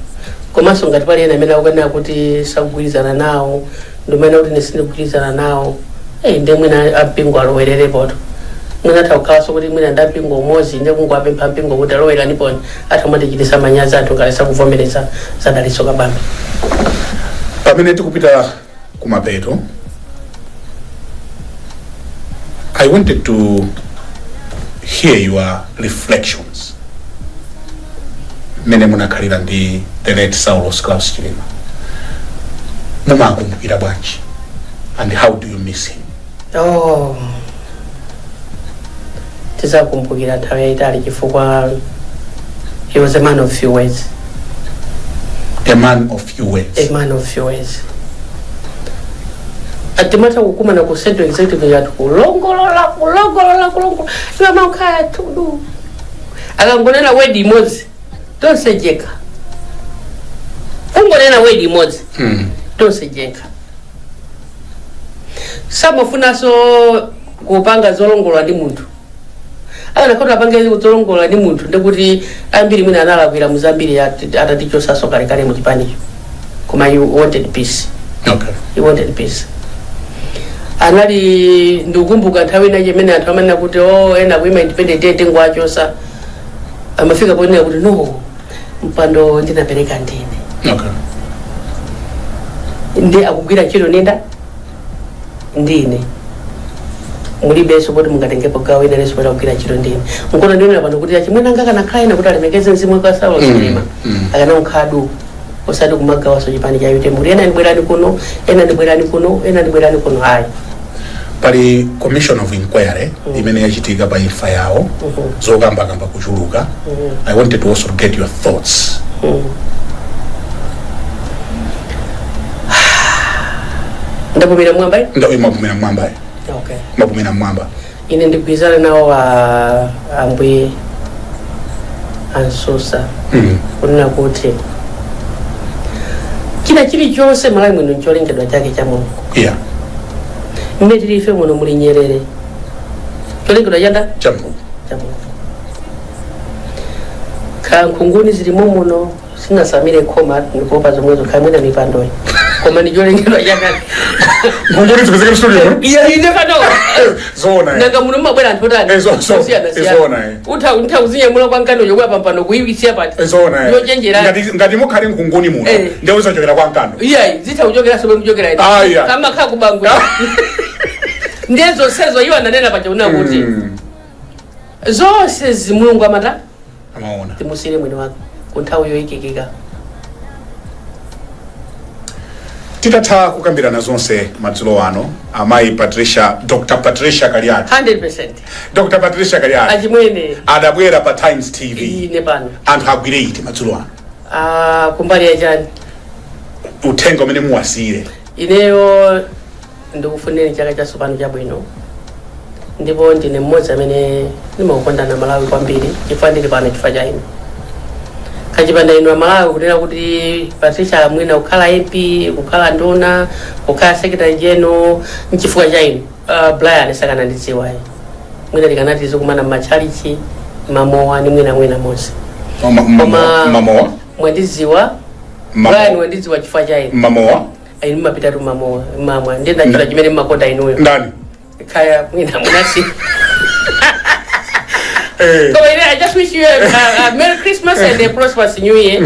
komanso ngati pali ena amene ukana kuti sagwirizana nawo ndomene kuti nesindikugwirizana nawo ndi mwina apingo alowerere poto mwina taukhaso kuti mwina ndapingo umozi ndi kungwapempha mpingo kuti alowera niponi atamatichitisa manyazi anthu ngalesa kuvomereza za Dalitso Kabambe pamene tikupita kumapeto I wanted to hear your reflections mene munakhalira ndi the late Saulos Klaus Chilima mumakumbukira bwanji and how do you miss him? Tizakumbukira nthawi yayitali chifukwa he was a man of few words. A man of few words. A man of few words. Atimata kukuma na kusento executive yatu kulongolola iwa maukaya tudu akangonena wedi mozi tonsejeka ungonena wedi mozi tonsejeka samafuna so kupanga zolongolwa ndi munthu akanakhoto apange zolongolwa ndi munthu ndikuti ambiri mwina analakwira muzambiri atatichosaso kalekale mu chipanicho koma you wanted peace. Okay. He wanted peace. Anali ndukumbuka nthawi ina chimene anthu amanena kuti ena kuima independent ngwachosa amafika ponena kuti no mpando ndinapereka ndine. Okay. Ndi akugwira ntchito nenda ndine mulibenso kuti mungatengepo gawo ina leso pera kugwira ntchito ndine nkono ndinena pano kuti chimwene angakana khaina kuti alemekeze mzimu kwa Saulos Chilima akana unkhadu osati kumagawa so chipani cha UTM kuti ena ndibwerani kuno ena ndibwerani kuno ena ndibwerani kuno hayi pali commission of inquiry imene yachitika pa imfa yawo zokamba kuchuluka. I wanted to also get your thoughts. Ndapumira mwamba ndo imapumira mwamba. Okay. Mapumira mwamba ine ndikuizana nawo ambwe ansusa kunena kuti kila chilichonse Malawi muno ncholengedwa chake cha Mulungu. Yeah. Ine tilife muno muli Nyerere cholengedwa chanda cha Mulungu. Kankunguni zilimo muno sinasamire khoma ndikopa zomwezo kamwena mipando koma ni cholengedwa chanda ngunguni zikuzeka studio ine pano zona nanga muno mabwera anthu tani zona utha uzinya muno kwankano yokwa pampano kuiwisia pati zona yochenjera ngati mukhale ngunguni muno ndio zachokera kwankano zitha kuchokera sobe kuchokera ine kama kha kubangu ndezo sezo iwa nanena pacha una kuti zose zimulungu amata amaona timusire mwini wako kunthawi yoyikikika. Titatha kukambirana zonse madzulo ano amayi Dr. Patricia Kaliatu 100%. Dr. Patricia Kaliatu achimwene adabwera pa Times TV ine pano anthu agwire iti madzulo ano kumbali ya chani uthenga umene muwasire. Ineyo ndikufunira chaka cha tsopano chabwino ndipo ndine mmodzi amene ndimakonda na Malawi kwambiri chifukwa ndili pano chifukwa cha inu kachipanda inu Malawi kunena kuti Patricia mwina kukhala MP kukhala nduna kukhala secretary general nchifukwa cha inu Brian sakanandidziwa mwina likanati zikumana machalichi mamowa ni mwina monse mamowa mwandidziwa Brian mwandidziwa chifukwa cha inu mamowa inu mapita tu mamowa mamwa ndenda chila chimene makonda inuyo ndani kaya mwina munasi. So I just wish you a Merry Christmas and a prosperous New Year.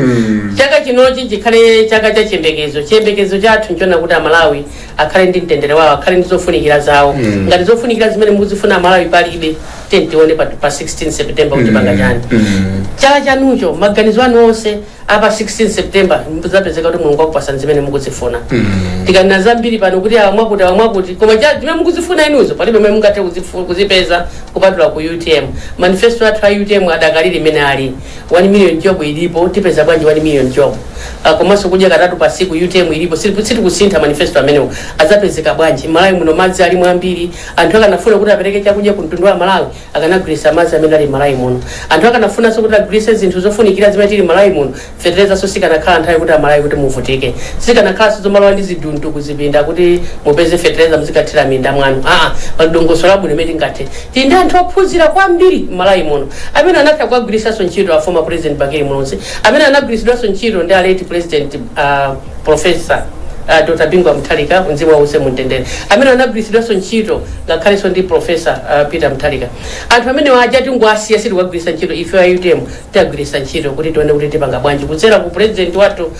Chaka chinochi chikhale chaka cha chiyembekezo chathu nchona kuti Malawi akhale ndi mtendere wawo akhale ndi zofunikira zawo ngati zofunikira zimene mukuzifuna Malawi palibe tione pa 16 September kuti panga chani chaka chanucho maganizo anu onse apa 16 September muzapezeka kuti Mulungu akupasani zimene mukuzifuna tikanena zambiri pano kuti awamwakuti koma zimene mukuzifuna inuzo palibe mmene mungathe kuzipeza kupatula ku UTM. Manifesto athu a UTM adakalire imene ali 1 million job ilipo tipeza bwanji 1 million job komanso kudya katatu pa siku UTM ilipo sitikusintha manifesto amenewo azapezeka bwanji Malawi muno madzi ali mwambiri anthu akanafuna kuti apereke chakudya ku mtundu wa Malawi akanagulisa madzi amene ali Malawi muno anthu akanafuna so kuti agulise zinthu zofunikira zimene tili Malawi muno fertilizer so sikanakhala nthawi kuti Malawi kuti muvutike sikanakhala zomalawa ndi zidundu kuzipinda kuti mupeze fertilizer muzikathira minda mwanu palidongoso labwino limene tingathe tindi anthu ophunzira kwambiri Malawi muno amene anatha kugwirisa so ntchito a former president Bakili Mulonzi amene anagwirisidwa so ntchito ndi late president professor Dr. Bingwa Mutharika mzimu wause mutendere amene anagwiritsidwanso ntchito ngakhalenso ndi Professor Peter Mutharika. Anthu amene waja tingwasiya siti kugwiritsa ntchito ife a UTM tagwiritsa ntchito kuti tione kuti tipanga bwanji kudzera ku president wathu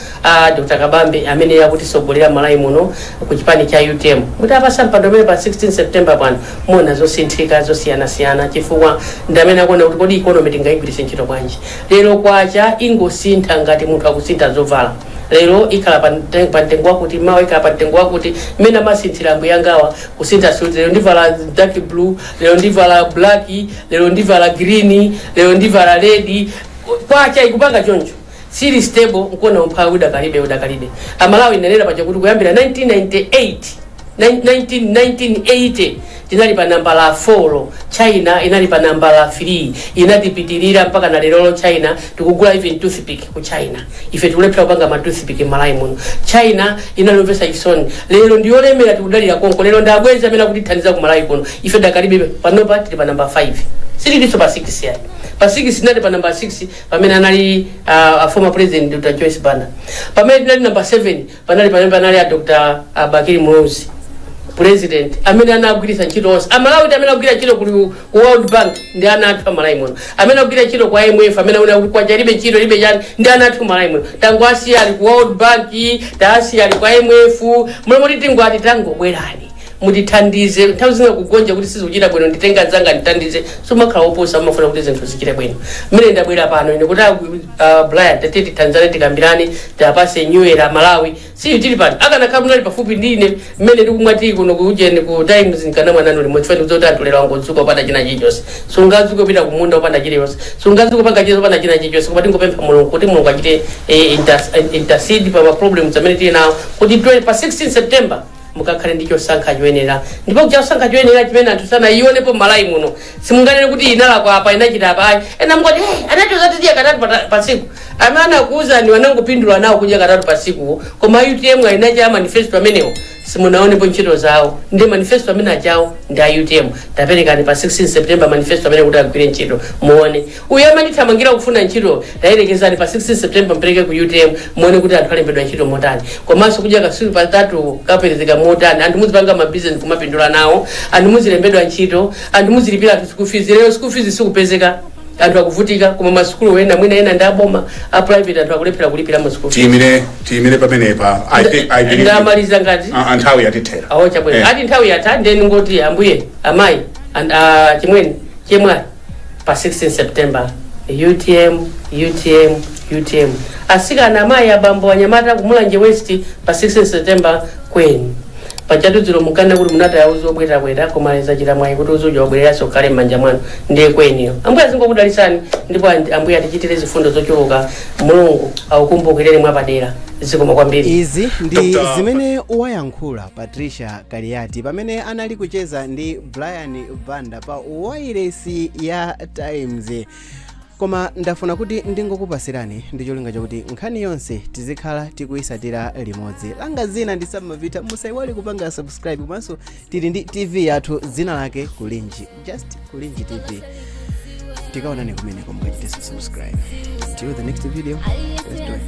Dr. Kabambe amene yakutisogolera malayi muno ku chipani cha UTM kuti apasa mpando umene pa 16 September pano mona zosinthika zosiyanasiyana chifukwa ndi amene akuona kuti kodi economy tingayigwiritse ntchito bwanji. Lero kwacha ingosintha ngati munthu akusintha zovala. Lero ikhala pa mtengo wakuti mawa ikhala pa mtengo wakuti mmene amasinthira ambuye yangawa kusintha suti. Lero ndivala dark blue, lero ndivala black, lero ndivala green, lero ndivala red. Kwacha ikupanga choncho siri stable nkuona umphawi udakalibe. Amalawi inanena paja kuti kuyambira 1980 tinali pa namba la 4, China inali pa namba la 3, inatipitirira mpaka na lero China tikugula even toothpick ku China. Ife tikulephera kupanga ma toothpick malayi muno. China inalomvesa isoni. Lero ndiyolemera tikudalira konko. Lero ndabweza amene akutithandiza ku malayi kuno. Ife dakalibe panopa tili pa namba 5. Sili liso pa 6 yani. Pa 6 inali pa namba 6 pamene anali former president Dr. Joyce Banda. Pamene inali namba 7 panali Dr. Bakiri Muluzi. President amene anagwiritsa ntchito onse Amalawi amene agwira ntchito ku World Bank ndi anathu malayi muno, amene agwira ntchito kwa IMF amene una kwa jaribe ntchito libe chani ndi anathu malayi muno. Tangu asi ali ku World Bank, tasi ali kwa IMF, mulomoti tingwati tangobwerani mutithandize nthawi zina kugonja kuti sizuchita bwino nditenga zanga nditandize so makhala oposa amafuna kuti zinthu zichite bwino. Mmene ndabwera pano ine kuti Brian tatiti Tanzania tikambirani tapase New Era Malawi si tili pano akanakhala munali pafupi ndine mmene ndikumwati kuno kujeni ku Times nkana mwananu limwe chifani kuzoti anthu lero angodzuka opanda china chilichonse. Sungazuke kupita kumunda opanda chilichonse, sungazuke kupanga chilichonse opanda china chilichonse, koma tingopempha Mulungu kuti Mulungu achite intercede pa problems amene tili nawo kuti pa 16 September mukakhale ndicho sankha choyenera. Ndipo kucha sankha choyenera chimene anthu sana ionepo malayi muno simunganene kuti inala kwa apa inachita apa ena mungoti anachoza tiziya katatu pa siku amana kuuza ni wanangopindula nawo kuja katatu pa siku koma UTM inacha manifesto amenewo simunaonepo ntchito zawo ndi manifesto amene achawo ndi a UTM taperekani pa 16 September manifesto amene kuti agwire ntchito muone uyo amanithamangira kufuna ntchito tayerekezani pa 16 September mpereke ku UTM muone kuti anthu alembedwa ntchito motani komanso kuja kasulu pa 3 kaperezeka motani anthu muzipanga ma business kumapindula nawo anthu muzilembedwa ntchito anthu muzilipira school fees. Lero school fees sikupezeka anthu akuvutika koma masukulu wena mwina ena ndaboma a private anthu akulephera kulipira mu school timire pamenepa I believe ndamaliza ngati anthawi yatithera aho chabwera ati nthawi yatha ndeni ngoti ambuye amayi chimweni chemwa pa 16 September UTM asikana amayi abambo anyamata kumulanje West pa 16 September kweni pachatudziro mukanda kuti munata yauzo bwera komaleza chita mwayi kuti uzoja wabwerera sokale manja mwanu ndiye kweniyo. Ambuye azingokudalisani ndipo ambuye atichitire zifundo zochuluka Mulungu akukumbukireni mwapadera zikoma kwambiri. Izi ndi zimene wayankhula Patricia Kaliati pamene anali kucheza ndi Brian Banda pa wailesi ya Times. Koma ndafuna kuti ndingokupasirani ndi cholinga chakuti nkhani yonse tizikhala tikuyisatira limodzi. Langa zina ndi Samavita, musaiwale kupanga subscribe komanso tili ndi TV yathu zina lake Kulinji, just Kulinji TV. Tikaonane kumeneko mukachite subscribe. Till the next video, let's do it.